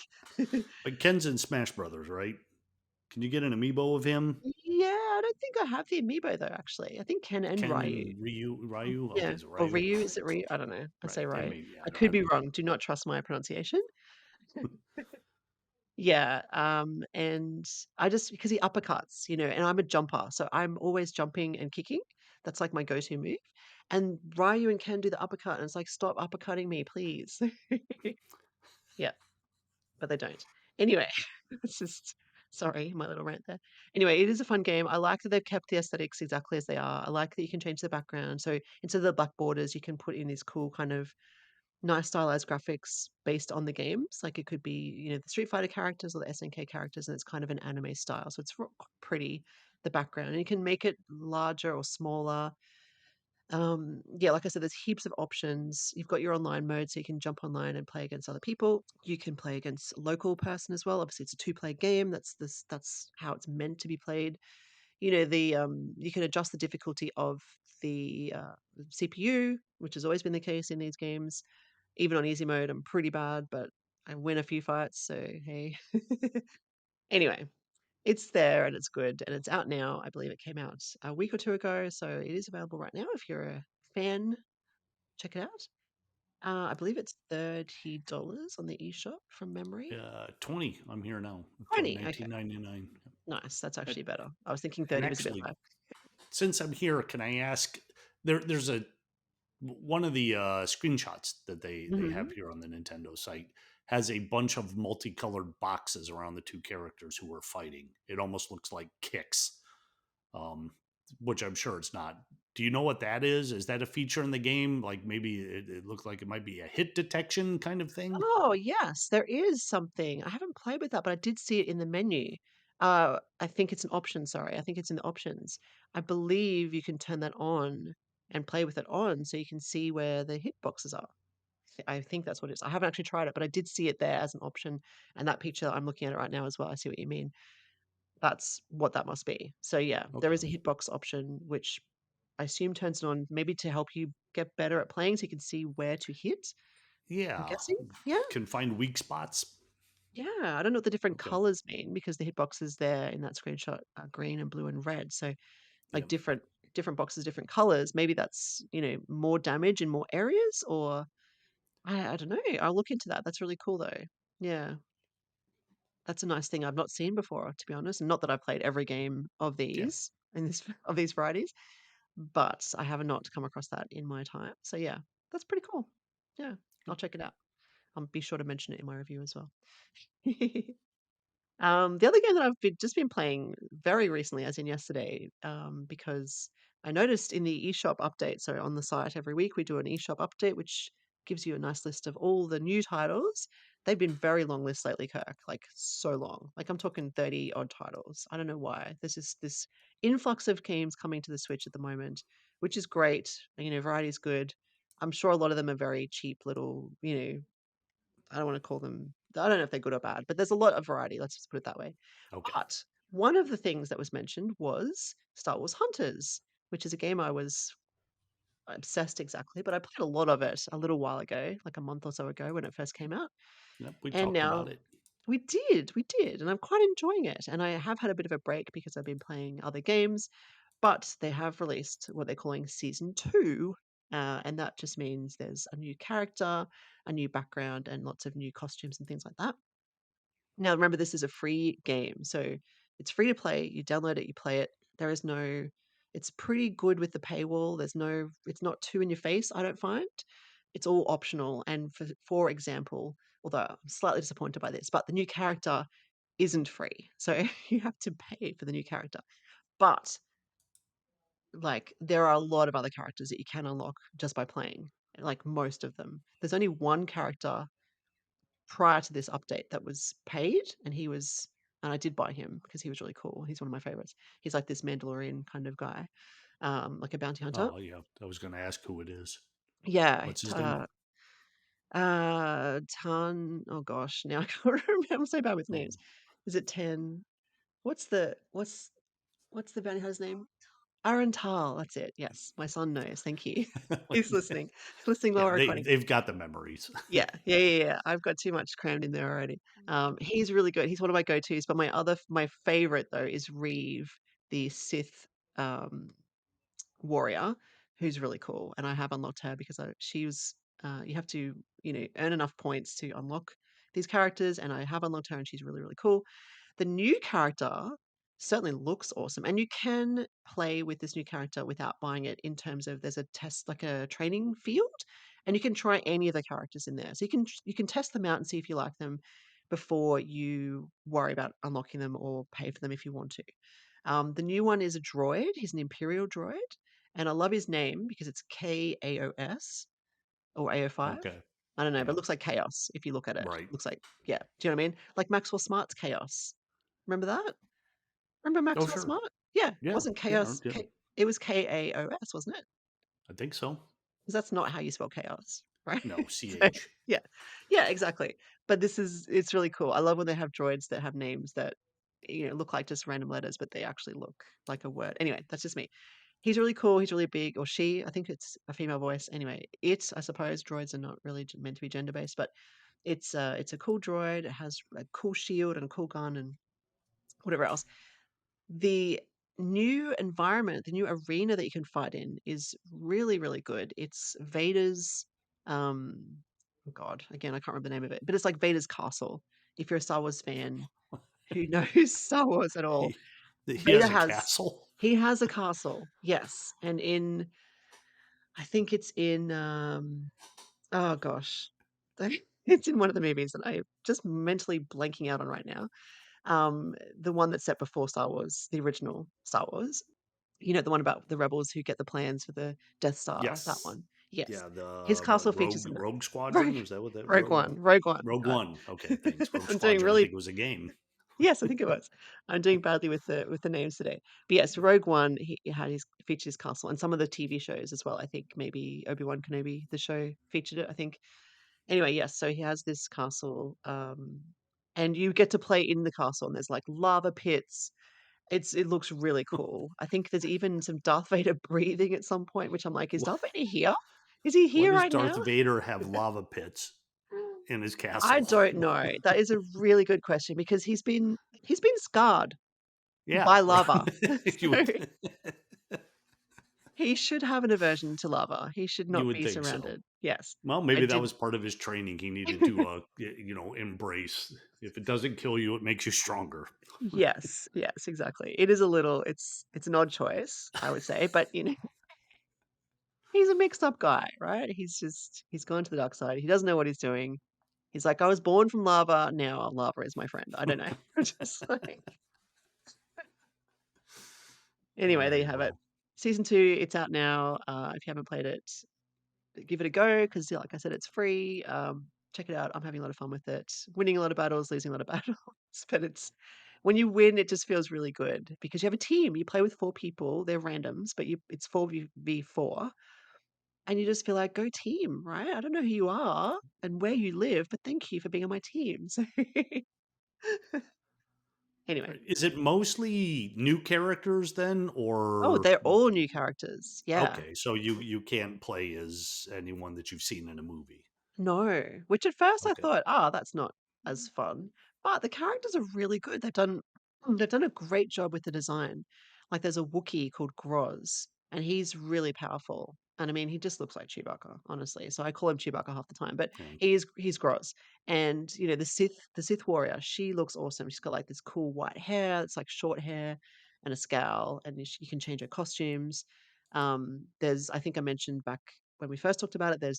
But Ken's in Smash Brothers, right? Can you get an amiibo of him? yeah, I don't think I have the amiibo though, actually. I think Ken and Ken Ryu. and Ryu? Okay, Yeah. is it Or Ryu? Ryu, is it Ryu? I don't know. I Right. say Yeah, Ryu. maybe. I I could be don't know. wrong. Do not trust my pronunciation. Yeah. And I just because he uppercuts, and I'm a jumper, so I'm always jumping and kicking. That's like my go-to move. And Ryu and Ken do the uppercut, and it's like, stop uppercutting me, please. Yeah. But they don't. Anyway, it's just sorry, my little rant there. Anyway, it is a fun game. I like that they've kept the aesthetics exactly as they are. I like that you can change the background. So instead of the black borders, you can put in these cool kind of nice stylized graphics based on the games. Like it could be, the Street Fighter characters or the SNK characters, and it's kind of an anime style. So it's pretty, the background. And you can make it larger or smaller. Yeah, like I said, there's heaps of options. You've got your online mode, so you can jump online and play against other people. You can play against a local person as well. Obviously, it's a two-player game. That's how it's meant to be played. You can adjust the difficulty of the CPU, which has always been the case in these games. Even on easy mode, I'm pretty bad, but I win a few fights, so hey. Anyway, it's there and it's good and it's out now. I believe it came out a week or two ago, so it is available right now if you're a fan. Check it out. I believe it's $30 on the eShop from memory. 20. I'm here now. 20. Okay. 1999. Nice. That's And, actually better. I was thinking and 30 was a bit actually, high. since I'm here, can I ask? There's a one of the screenshots that they have Hmm. here on the Nintendo site has a bunch of multicolored boxes around the two characters who are fighting. It almost looks like kicks, um, which I'm sure it's not. Do you know what that is? Is that a feature in the game? Like maybe it looked like it might be a hit detection kind of thing. Oh, yes, there is something. I haven't played with that, but I did see it in the menu. I think it's an option, sorry. I think it's in the options. I believe you can turn that on and play with it on so you can see where the hitboxes are. I think that's what it is. I haven't actually tried it, but I did see it there as an option. And that picture, I'm looking at it right now as well. I see what you mean. That's what that must be. So yeah, there Okay. is a hitbox option, which I assume turns it on maybe to help you get better at playing so you can see where to hit. I'm Yeah. guessing. Yeah. Can find weak spots. Yeah, I don't know what the different Okay. colors mean because the hitboxes there in that screenshot are green and blue and red. So Yeah. like different boxes, different colors. Maybe that's, more damage in more areas or I don't know. I'll look into that. That's really cool though. Yeah. That's a nice thing I've not seen before, to be honest. And not that I've played every game of Yeah. these in this of these varieties, but I have not come across that in my time. So yeah, that's pretty cool. Yeah, I'll check it out. I'll be sure to mention it in my review as well. The other game that just been playing very recently, as in yesterday, because I noticed in the eShop update, so on the site every week we do an eShop update, which gives you a nice list of all the new titles. They've been very long lists lately, Kirk, like so long. Like I'm talking 30 odd titles. I don't know why. There's this influx of games coming to the Switch at the moment, which is great. Variety is good. I'm sure a lot of them are very cheap little, I don't want to call them, I don't know if they're good or bad, but there's a lot of variety. Let's just put it that way. Okay. But one of the things that was mentioned was Star Wars Hunters. which is a game I was obsessed exactly, but I played a lot of it a little while ago, like a month or so ago when it first came out. Yep, we And talked now about it. we did, and I'm quite enjoying it. And I have had a bit of a break because I've been playing other games, but they have released what they're calling season two. And that just means there's a new character, a new background, and lots of new costumes and things like that. Now, remember, this is a free game, so it's free to play. You download it, you play it. There is no, it's pretty good with the paywall. There's no, it's not too in your face, I don't find. It's all optional. And for example, although I'm slightly disappointed by this, but the new character isn't free. So you have to pay for the new character. But like there are a lot of other characters that you can unlock just by playing, like most of them. There's only one character prior to this update that was paid, and he was, and I did buy him because he was really cool. He's one of my favorites. He's like this Mandalorian kind of guy, like a bounty hunter. Oh yeah, I was going to ask who it is. Yeah, What's his name? Tan. Oh gosh, now I can't remember. I'm so bad with Oh, names. Is it Ten? What's the bounty hunter's name? Arental. That's it. Yes, my son knows. Thank you. He's listening. Listening while yeah, we're recording. they've got the memories. Yeah, yeah, yeah, yeah. I've got too much crammed in there already. He's really good. He's one of my go-tos, but my favorite though is Reeve, the Sith um, warrior, who's really cool, and I have unlocked her because she was. You have to, earn enough points to unlock these characters, and I have unlocked her, and she's really, really cool. The new character certainly looks awesome, and you can play with this new character without buying it in terms of there's a test, like a training field, and you can try any of the characters in there. So you can test them out and see if you like them before you worry about unlocking them or pay for them if you want to. The new one is a droid. He's an Imperial droid, and I love his name because it's KAOS or AO5. Okay. I don't know, but Yeah. it looks like chaos if you look at it. Right. Looks like, yeah. Do you know what I mean? Like Maxwell Smart's chaos. Remember that? Remember Oh Maxwell sure. Smart? Yeah, it Yeah. wasn't Yeah. chaos. Yeah. It was KAOS, wasn't it? I think so. Because that's not how you spell chaos, right? No, So, CH. yeah, yeah, exactly. But it's really cool. I love when they have droids that have names that look like just random letters, but they actually look like a word. Anyway, that's just me. He's really cool. He's really big, or she. I think it's a female voice. Anyway, I suppose droids are not really meant to be gender based, but it's a cool droid. It has a cool shield and a cool gun and whatever else. The new environment, the new arena that you can fight in is really, really good. It's Vader's, um, oh God, again, I can't remember the name of it, but it's like Vader's castle. If you're a Star Wars fan who knows Star Wars at all, He Vader has a has, castle. he has a castle, yes. And I think it's in, oh gosh, it's in one of the movies that I'm just mentally blanking out on right now. The one that's set before Star Wars, the original Star Wars. The one about the rebels who get the plans for the Death Star, that Yes. one. Yes. Yeah, His the castle features Rogue in it. Rogue Rogue, Squadron, was that what that Rogue One. Rogue One. Rogue One. Okay, thanks. Rogue I'm doing Squadron, I think really it was a game. yes, I think it was. I'm doing badly with the names today. But yes, Rogue One, he had his featured his castle and some of the TV shows as well. I think maybe Obi-Wan Kenobi, the show featured it, I think. Anyway, yes, so he has this castle, and you get to play in the castle, and there's like lava pits. It looks really cool. I think there's even some Darth Vader breathing at some point, which I'm like, "Is Wh- Darth Vader here? Is he Why here does right now?" Darth Vader have lava pits in his I castle? don't know. That is a really good question because he's been scarred Yeah, by lava. right. So he should have an aversion to lava. He should You not would be think so. surrounded. Yes. Well, I maybe that did was part of his training. He needed to, embrace. If it doesn't kill you, it makes you stronger. Yes, yes, exactly. It is a little it's an odd choice, I would say, but he's a mixed up guy, right? He's gone to the dark side. He doesn't know what he's doing. He's like, I was born from lava, now lava is my friend. I don't know. Just like All anyway, there you right. have it. Well, Season two, it's out now. If you haven't played it, give it a go because, like I said, it's free. Check it out. I'm having a lot of fun with it. Winning a lot of battles, losing a lot of battles, but it's when you win, it just feels really good because you have a team. You play with four people. They're randoms, but it's 4v4, and you just feel like, "Go team," right? I don't know who you are and where you live, but thank you for being on my team. So Anyway. Is it mostly new characters then, Oh, or they're all new characters. Yeah. okay, so you can't play as anyone that you've seen in a movie. No, which at first I Okay, thought, "Ah, that's not as fun," but the characters are really good. They've done a great job with the design. Like, there's a Wookiee called Groz, and he's really powerful, and I mean, he just looks like Chewbacca, honestly, so I call him Chewbacca half the time, but yeah, he's Groz. And, the Sith warrior, she looks awesome. She's got, like, this cool white hair, it's like short hair and a scowl, and you can change her costumes. There's I think I mentioned back when we first talked about it,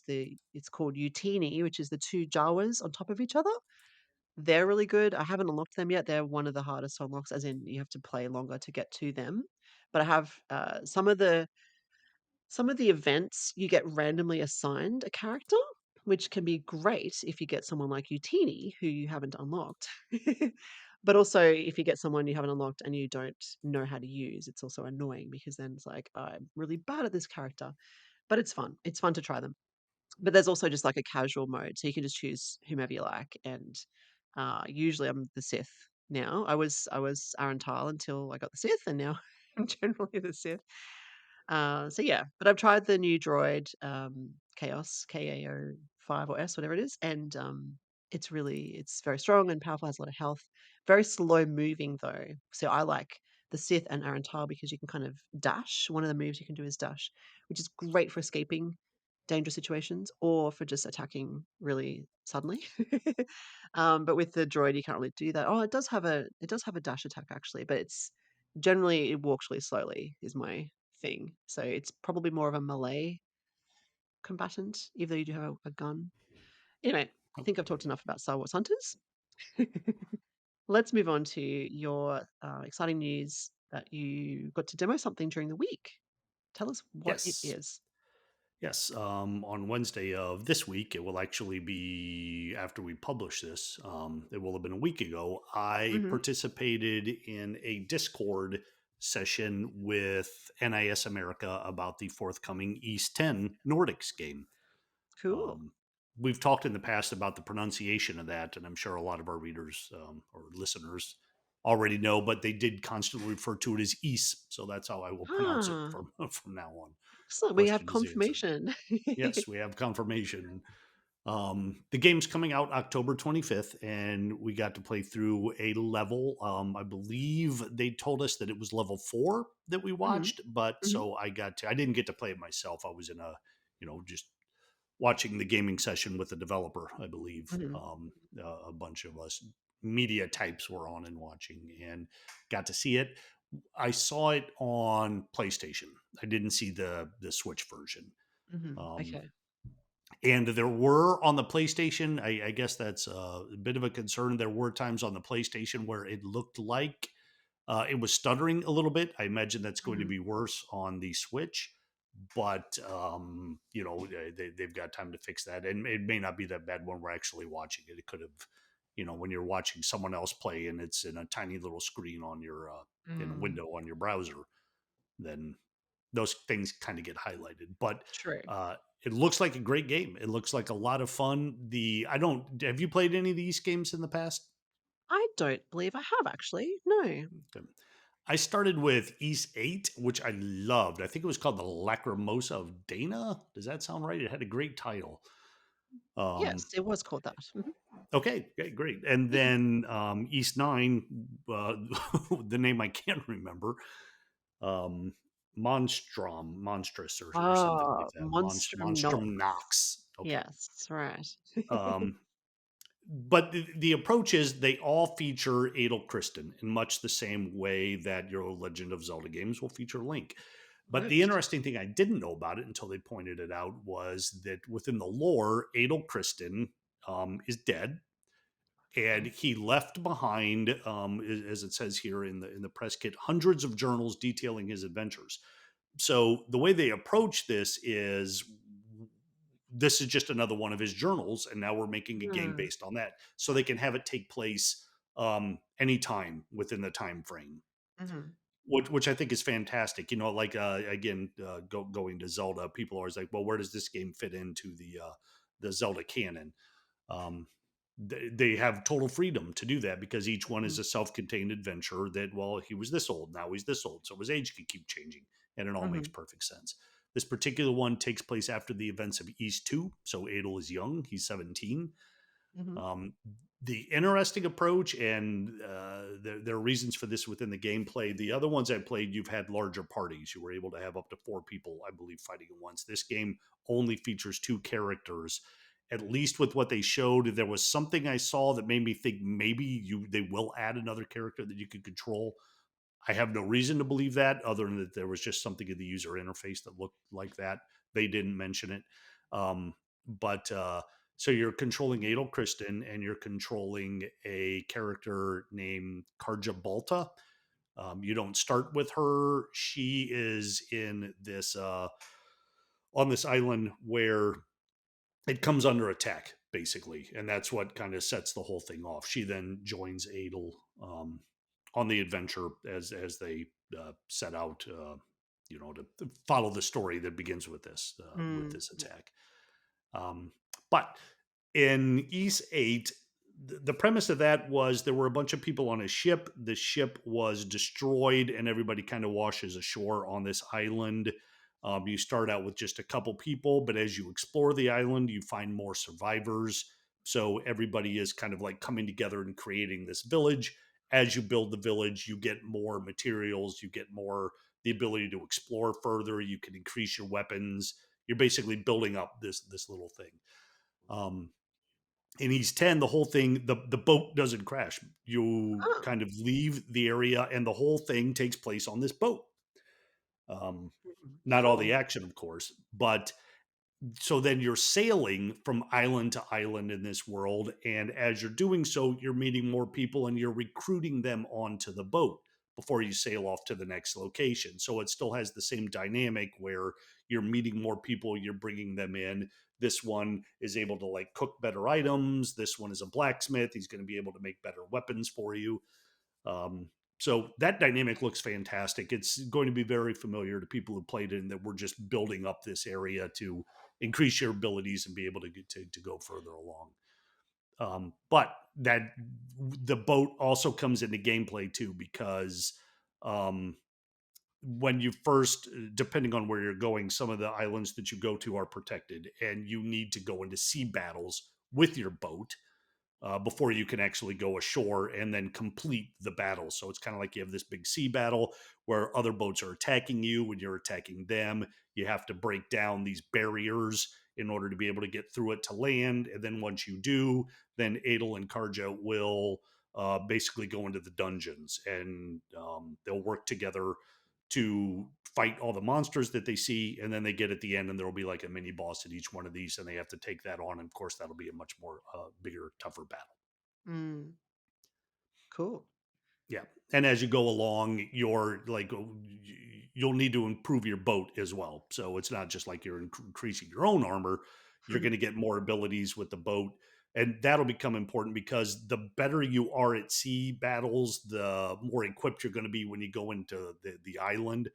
it's called Utini, which is the 2 Jawas on top of each other. They're really good. I haven't unlocked them yet. They're one of the hardest unlocks, as in you have to play longer to get to them. But I have, some of the events, you get randomly assigned a character, which can be great if you get someone like Utini, who you haven't unlocked. But also, if you get someone you haven't unlocked and you don't know how to use, it's also annoying because then it's like, "I'm really bad at this character." But it's fun. It's fun to try them. But there's also just like a casual mode, so you can just choose whomever you like. And usually I'm the Sith now. I was Arantal until I got the Sith, and now I'm generally the Sith. So yeah, but I've tried the new droid, Chaos, KAO 5 or S, whatever it is, and it's very strong and powerful, has a lot of health. Very slow moving though. So I like the Sith and Arantal because you can kind of dash. One of the moves you can do is dash, which is great for escaping dangerous situations or for just attacking really suddenly. But with the droid, you can't really do that. Oh, it does have a dash attack actually, but it's generally it walks really slowly. Is my thing. So it's probably more of a melee combatant, even though you do have a gun. Anyway, I think I've talked enough about Star Wars Hunters. Let's move on to your exciting news that you got to demo something during the week. Tell us what it yes. is. Yes, on Wednesday of this week, it will actually be after we publish this. It will have been a week ago. I Hmm. participated in a Discord session with NIS America about the forthcoming East 10 Nordics game. Cool. Um, we've talked in the past about the pronunciation of that, and I'm sure a lot of our readers or listeners already know, but they did constantly refer to it as East, so that's how I will pronounce it Ah, from now on. excellent. We have Question is answered. confirmation. Yes, we have confirmation. The game's coming out October 25th, and we got to play through a level. I believe they told us that it was level 4 that we Hmm. watched, but Hmm. so I didn't get to play it myself. I was in just watching the gaming session with the developer, I believe. Hmm. A bunch of us media types were on and watching and got to see it. I saw it on PlayStation. I didn't see the Switch version. Hmm. Um, Okay. and there were on the PlayStation, I guess that's a bit of a concern. There were times on the PlayStation where it looked like it was stuttering a little bit. I imagine that's going to Hmm. be worse on the Switch, but they've got time to fix that, and it may not be that bad when we're actually watching it. It could have, when you're watching someone else play and it's in a tiny little screen on your in a Mm. window on your browser, then those things kind of get highlighted. But True. uh, it looks like a great game. It looks like a lot of fun. The I don't Have you played any of these games in the past? I don't believe I have actually. No. Okay. I started with East 8, which I loved. I think it was called the Lacrimosa of Dana. Does that sound right? It had a great title. Um, Yes, it was called that. Mhm. okay, great. And then East 9, uh, the name I can't remember, um, Monstrous, or something like Ah, that. Monstrum Knock. Monstrum Nox. Okay. Yes, right. Um, but the approach is they all feature Adel Kristen in much the same way that your Legend of Zelda games will feature Link. But Oh, the interesting. interesting thing I didn't know about it until they pointed it out was that within the lore, Adel Kristen is dead, and Okay. he left behind, as it says here in the press kit, hundreds of journals detailing his adventures. So the way they approach this is just another one of his journals, and now we're making a game Hmm. based on that, so they can have it take place anytime within the time frame, Mhm. which I think is fantastic. Like again, going to Zelda, people are always like, well, where does this game fit into the Zelda canon? Um, they have total freedom to do that because each one is Mm. a self-contained adventure that, well, he was this old, now he's this old, so his age could keep changing, and it all makes Mhm. perfect sense. This particular one takes place after the events of East 2, so Adel is young, he's 17. Mhm. um, the interesting approach, and there are reasons for this within the gameplay. The other ones I played, you've had larger parties. You were able to have up to 4 people, I believe, fighting at once. This game only features 2 characters. At least with what they showed, there was something I saw that made me think maybe they will add another character that you could control. I have no reason to believe that, other than that there was just something in the user interface that looked like that. They didn't mention it. But So you're controlling Adel Kristen, and you're controlling a character named Karja Balta. You don't start with her. She is in this on this island where it comes under attack, basically, and that's what kind of sets the whole thing off. She then joins Adel on the adventure as they set out, to follow the story that begins with Mm. this Yeah. attack. Um, but in East 8, the premise of that was there were a bunch of people on a ship. The ship was destroyed, and everybody kind of washes ashore on this island. You start out with just a couple people, but as you explore the island, you find more survivors. So everybody is kind of like coming together and creating this village. As you build the village, you get more materials, you get more the ability to explore further. You can increase your weapons. You're basically building up this little thing. Um, in East 10, the whole thing, the boat doesn't crash. You Oh. kind of leave the area, and the whole thing takes place on this boat. Um, Mhm. Not all the Cool. action, of course, but so then you're sailing from island to island in this world, and as you're doing so, you're meeting more people and you're recruiting them onto the boat before you sail off to the next location. So it still has the same dynamic where you're meeting more people, you're bringing them in. This one is able to like cook better items. This one is a blacksmith, he's going to be able to make better weapons for you. um, so that dynamic looks fantastic. It's going to be very familiar to people who played it, and that we're just building up this area to increase your abilities and be able to get to go further along. But that the boat also comes into gameplay too, because um, when you first, depending on where you're going, some of the islands that you go to are protected, and you need to go into sea battles with your boat before you can actually go ashore and then complete the battle. So it's kind of like you have this big sea battle where other boats are attacking you. When you're attacking them, you have to break down these barriers in order to be able to get through it to land. And then once you do, then Adel and Karja will basically go into the dungeons, and they'll work together to fight all the monsters that they see. And then they get at the end, and there will be like a mini boss at each one of these, and they have to take that on. And of course, that'll be a much more bigger, tougher battle. Mm. Cool. Yeah. And as you go along, you'll need to improve your boat as well. So it's not just like you're increasing your own armor, you're going to get more abilities with the boat. And that'll become important because the better you are at sea battles, the more equipped you're going to be when you go into the island.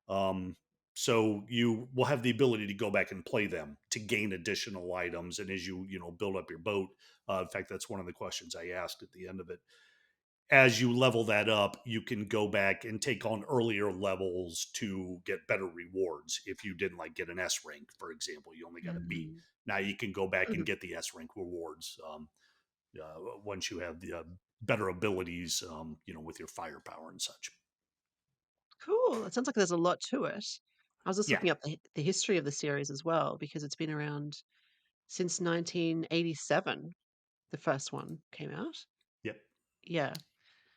Um, so you will have the ability to go back and play them to gain additional items. And as you build up your boat, in fact, that's one of the questions I asked at the end of it. As you level that up, you can go back and take on earlier levels to get better rewards. If you didn't like get an S rank, for example, you only got a B. Mhm. Now you can go back and Mhm. get the S rank rewards once you have the better abilities, with your firepower and such. Cool. It sounds like there's a lot to it. I was just Yeah. looking up the history of the series as well because it's been around since 1987. The first one came out. Yep. Yeah.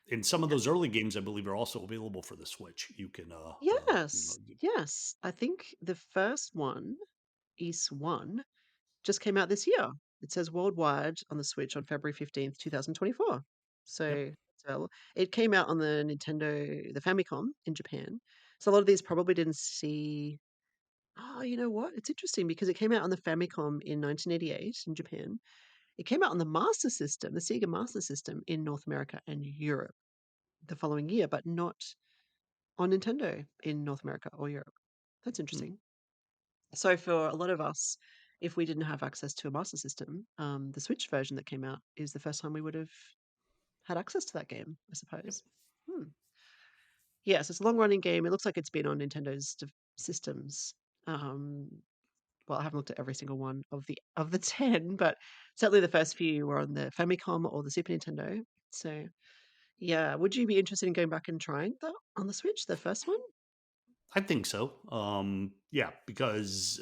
And some of those early games, I believe, are also available for the Switch. You can, Yes. Yes. I think the first one, East 1, just came out this year. It says worldwide on the Switch on February 15th, 2024. yep. So it came out on the Famicom in Japan. So a lot of these probably didn't see. Oh, you know what? It's interesting because it came out on the Famicom in 1988 in Japan. It came out on the Master System, the Sega Master System in North America and Europe the following year, but not on Nintendo in North America or Europe. That's Hmm. interesting. So for a lot of us if we didn't have access to a Master System, the Switch version that came out is the first time we would have had access to that game, I Yep. suppose. Hmm. Yes, it's a long-running game. It looks like it's been on Nintendo's systems. Um, well, I haven't looked at every single one of the 10, but certainly the first few were on the Famicom or the Super Nintendo. So, yeah, would you be interested in going back and trying that on the Switch, the first one? I think so. Yeah, because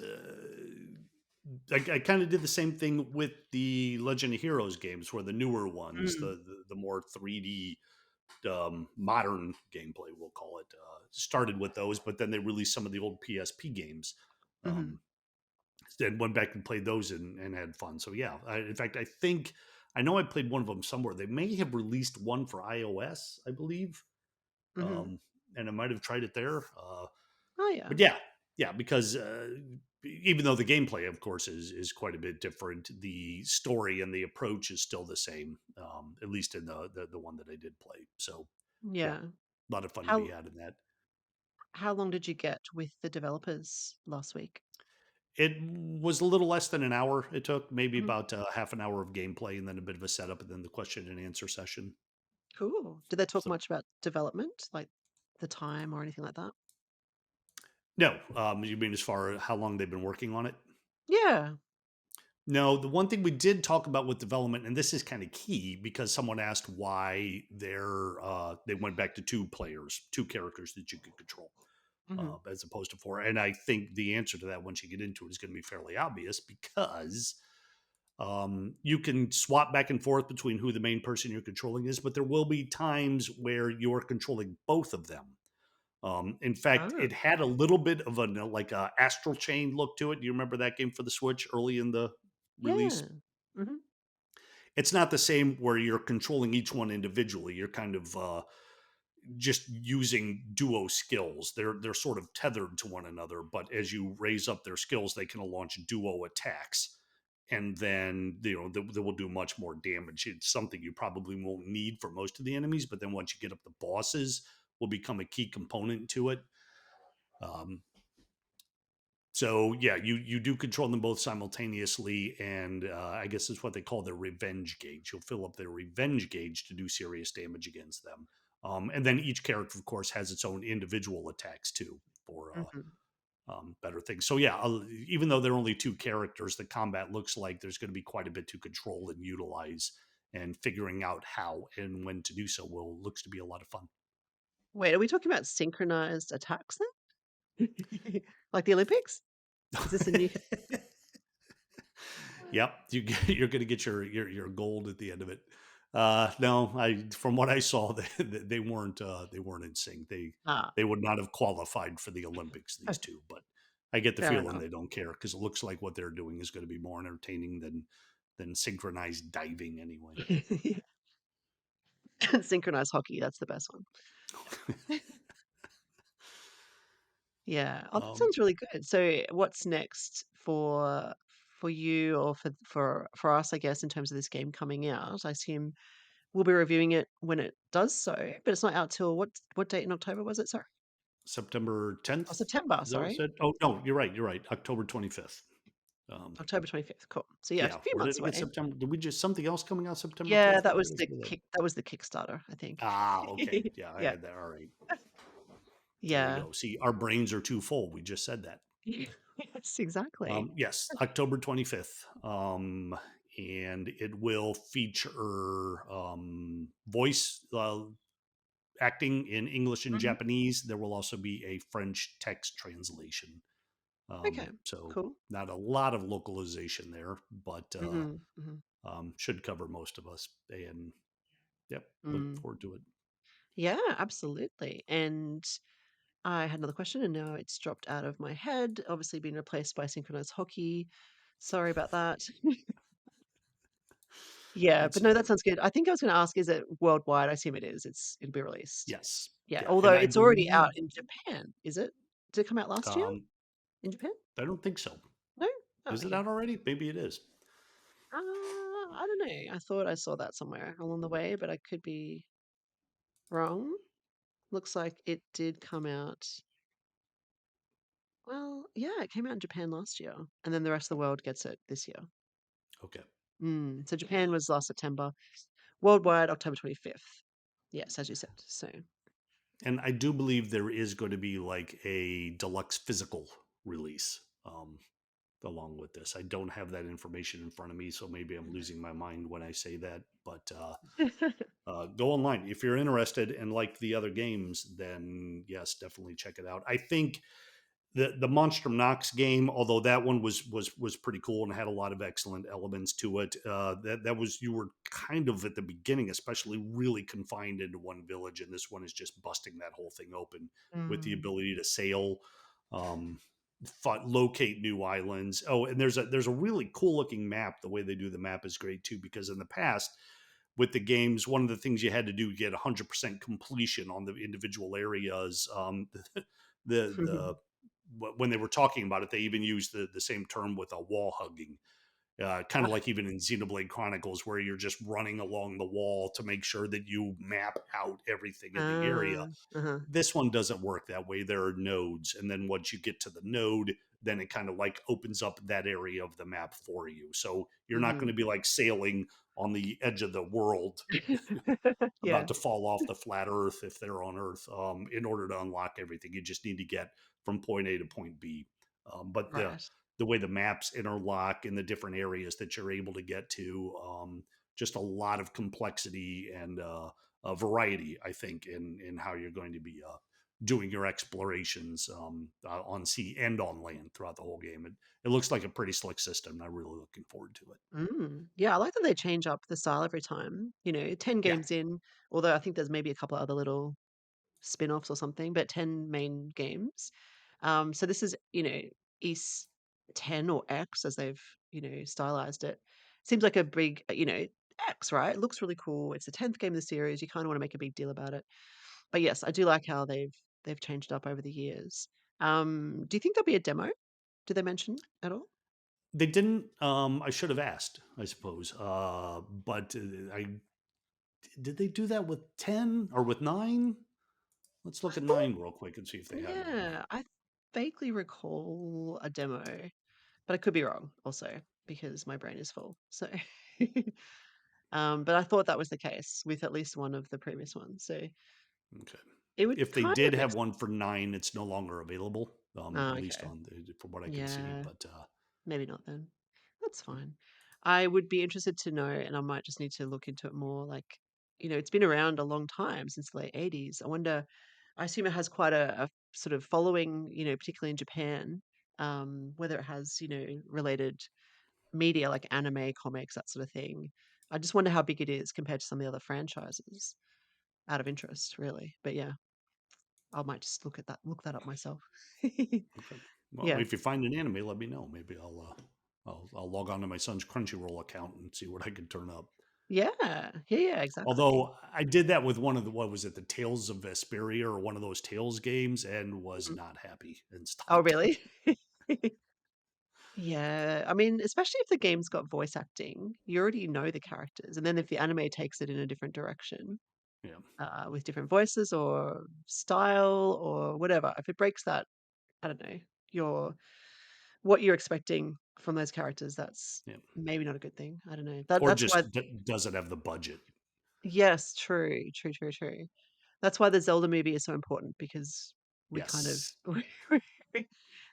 I kind of did the same thing with the Legend of Heroes games, where the newer ones, Mm, the more 3D modern gameplay, we'll call it, started with those, but then they released some of the old PSP games. mhm, Um, then went back and played those and had fun. So yeah, in fact, I know I played one of them somewhere. They may have released one for iOS, I believe, mhm. um, and I might have tried it there. Oh, yeah. But yeah, yeah, because even though the gameplay, of course, is quite a bit different, the story and the approach is still the same. At least in the one that I did play. So yeah, Yeah. a lot of fun to be How had in that. how long did you get with the developers last week? It was a little less than an hour. It took maybe Mhm. about half an hour of gameplay and then a bit of a setup and then the question and answer session. Cool. Did they talk So much about development, like the time or anything like that? no, you mean as far as how long they've been working on it? Yeah. No, the one thing we did talk about with development, and this is kind of key because someone asked why they went back to two characters that you could control Mhm. as opposed to four. And I think the answer to that, once you get into it, is going to be fairly obvious because you can swap back and forth between who the main person you're controlling is, but there will be times where you're controlling both of them. In fact, Ah, it had a little bit of a like a astral chain look to it. Do you remember that game for the Switch early in the release? yeah. Mhm. It's not the same where you're controlling each one individually. You're kind of just using duo skills. They're sort of tethered to one another, but as you raise up their skills, they can launch duo attacks, and then they will do much more damage. It's something you probably won't need for most of the enemies, but then once you get up the bosses, will become a key component to it. Um, So yeah, you do control them both simultaneously, and I guess it's what they call their revenge gauge. You'll fill up their revenge gauge to do serious damage against them, and then each character, of course, has its own individual attacks too for Mhm. better things. So yeah, even though they're only two characters, the combat looks like there's going to be quite a bit to control and utilize, and figuring out how and when to do so will looks to be a lot of fun. Wait, are we talking about synchronized attacks then? Like the Olympics? Is this a new Yep, you're going to get your gold at the end of it. No, I from what I saw, they weren't in sync. Ah, They would not have qualified for the Olympics. These two, but I get the fair feeling enough. they don't care because it looks like what they're doing is going to be more entertaining than synchronized diving anyway. Synchronized hockey, that's the best one. Yeah. Oh, that um, sounds really good. So what's next for you or for us, I guess, in terms of this game coming out? I assume we'll be reviewing it when it does so, but it's not out till what date in October was it? Sorry. September Oh, 10th. September, Is that what it sorry. said? Oh no, you're right. You're right. October 25th. Um, October 25th. Cool. So yeah, a yeah, few where did months I get away. September? Did we just something else coming out September Yeah, 5th? What did I say there? that was the Kickstarter, I think. Ah, okay. Yeah, I Yeah. had that. All right. There you Yeah. go. See, our brains are too full. We just said that. Yes, exactly. Yes, October 25th. And it will feature voice acting in English and Mhm. Japanese. There will also be a French text translation. Okay. So, Cool. not a lot of localization there, but Mhm. Mhm. should cover most of us. And yep, looking Mm. forward to it. Yeah, absolutely. And I had another question and now it's dropped out of my head, obviously been replaced by synchronized hockey. Sorry about that. Yeah, That's but no, fine. that sounds good. I think I was going to ask, is it worldwide? I assume it is. It'll be released. Yes. Yeah, Yeah. although And I it's already believe out in Japan, is it? Did it come out last year um, in Japan? I don't think so. No? Oh, Is it okay. out already? Maybe it is. I don't know. I thought I saw that somewhere along the way, but I could be wrong. Looks like it did come out Well, yeah, it came out in Japan last year, and then the rest of the world gets it this year. Okay. So Japan was last September, worldwide October 25th. Yes, as you said. So, And I do believe there is going to be like a deluxe physical release along with this. I don't have that information in front of me, so maybe I'm losing my mind when I say that. But go online if you're interested and like the other games. Then yes, definitely check it out. I think the Monstrum Nox game, although that one was pretty cool and had a lot of excellent elements to it. That was, you were kind of at the beginning, especially really confined into one village, and this one is just busting that whole thing open with the mm, ability to sail, um, locate new islands. Oh, and there's a really cool looking map. The way they do the map is great too, because in the past with the games, one of the things you had to do to get 100% completion on the individual areas. The when they were talking about it, they even used the same term with a wall hugging. Kind of ah, like even in Xenoblade Chronicles, where you're just running along the wall to make sure that you map out everything in the area. uh-huh, This one doesn't work that way. There are nodes, and then once you get to the node, then it kind of like opens up that area of the map for you. So you're not going mhm. to be like sailing on the edge of the world Yeah, about to fall off the flat Earth if they're on Earth. In order to unlock everything, you just need to get from point A to point B. But right. the way the maps interlock in the different areas that you're able to get to, just a lot of complexity and variety, I think, in how you're going to be doing your explorations on sea and on land throughout the whole game. It looks like a pretty slick system, and I'm really looking forward to it. Yeah, I like that they change up the style every time. 10 Yeah, games in, although I think there's maybe a couple of other little spin-offs or something, but 10 main games. So this is, East 10 or X as they've, stylized it. Seems like a big, X, right? It looks really cool. It's the 10th game of the series. You kind of want to make a big deal about it. But yes, I do like how they've changed up over the years. Do you think there'll be a demo? Did they mention at all? they didn't. I should have asked, I suppose. But I did they do that with 10 or with 9? Let's I look at thought, 9 real quick and see if they had one. yeah, I vaguely recall a demo, but I could be wrong also because my brain is full. So, but I thought that was the case with at least one of the previous ones. So Okay. it would If they kind did of make have sense. one for 9, it's no longer available, Oh, at least okay. on from what I can see. Yeah, But maybe not then. That's fine. I would be interested to know, and I might just need to look into it more. Like, it's been around a long time since the late 80s. I wonder, I assume it has quite a sort of following, particularly in Japan, whether it has, related media like anime, comics, that sort of thing. I just wonder how big it is compared to some of the other franchises out of interest, really. But yeah, I might just look that up myself. okay. Well, Yeah. if you find an anime, let me know. Maybe I'll log on to my son's Crunchyroll account and see what I can turn up. Yeah. Yeah, yeah, exactly. Although I did that with one of the, what was it, the Tales of Vesperia or one of those Tales games, and was Mhm. not happy and Oh, stopped. really? Yeah, I mean, especially if the game's got voice acting, you already know the characters, and then if the anime takes it in a different direction, Yeah, with different voices or style or whatever, if it breaks that, I don't know, your what you're expecting from those characters, that's yeah. maybe not a good thing. I don't know. That Or that's why. just doesn't have the budget. Yes, true, true, true, true. That's why the Zelda movie is so important because we kind of Yes.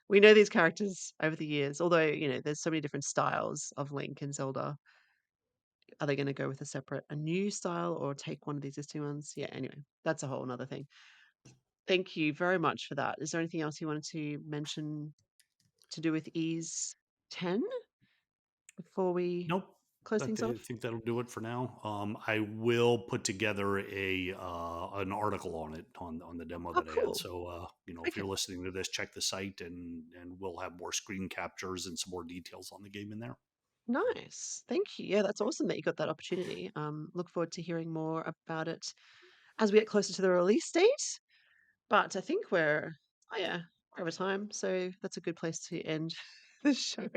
we know these characters over the years. Although, there's so many different styles of Link and Zelda. Are they gonna go with a new style or take one of the existing ones? Yeah, anyway, that's a whole another thing. Thank you very much for that. Is there anything else you wanted to mention to do with Ease 10 before we Nope. close things I off? think that'll do it for now. I will put together a an article on it on the demo Oh, that I had. cool. So if you're Okay. listening to this, check the site and we'll have more screen captures and some more details on the game in there. Nice. Thank you. Yeah, that's awesome that you got that opportunity. Look forward to hearing more about it as we get closer to the release date. But I think oh yeah, we're over time. So that's a good place to end the show.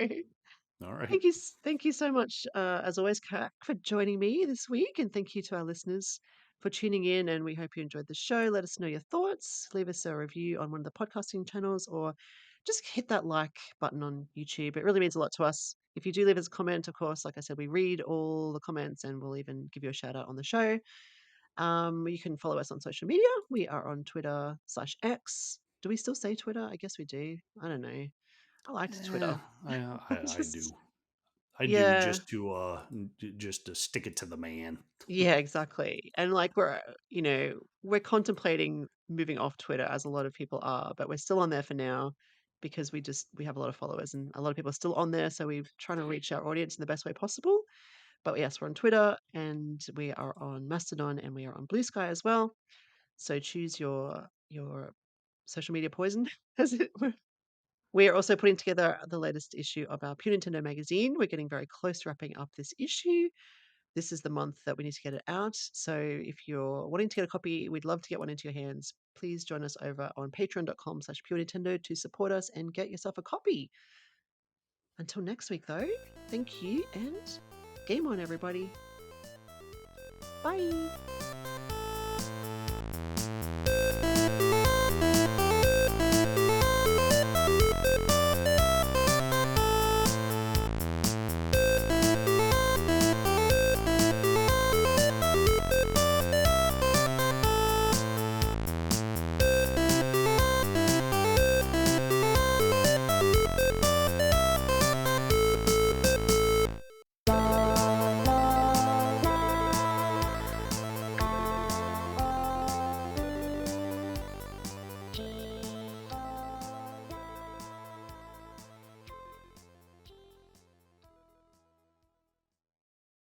All right. Thank you so much, as always, Kat, for joining me this week, and thank you to our listeners for tuning in. And we hope you enjoyed the show. Let us know your thoughts. Leave us a review on one of the podcasting channels, or just hit that like button on YouTube. It really means a lot to us. If you do leave us a comment, of course, like I said, we read all the comments and we'll even give you a shout out on the show. You can follow us on social media. We are on Twitter/X. Do we still say Twitter? I guess we do. I don't know. I liked Eh, Twitter. I Just do. I do yeah. just to stick it to the man. Yeah, exactly. And like we're contemplating moving off Twitter as a lot of people are, but we're still on there for now because we have a lot of followers and a lot of people are still on there. So we're trying to reach our audience in the best way possible. But yes, we're on Twitter and we are on Mastodon and we are on Blue Sky as well. So choose your social media poison, as it were. We are also putting together the latest issue of our Pure Nintendo magazine. We're getting very close to wrapping up this issue. This is the month that we need to get it out. So if you're wanting to get a copy, we'd love to get one into your hands. Please join us over on patreon.com/pure Nintendo to support us and get yourself a copy. Until next week, though, thank you and game on, everybody. Bye.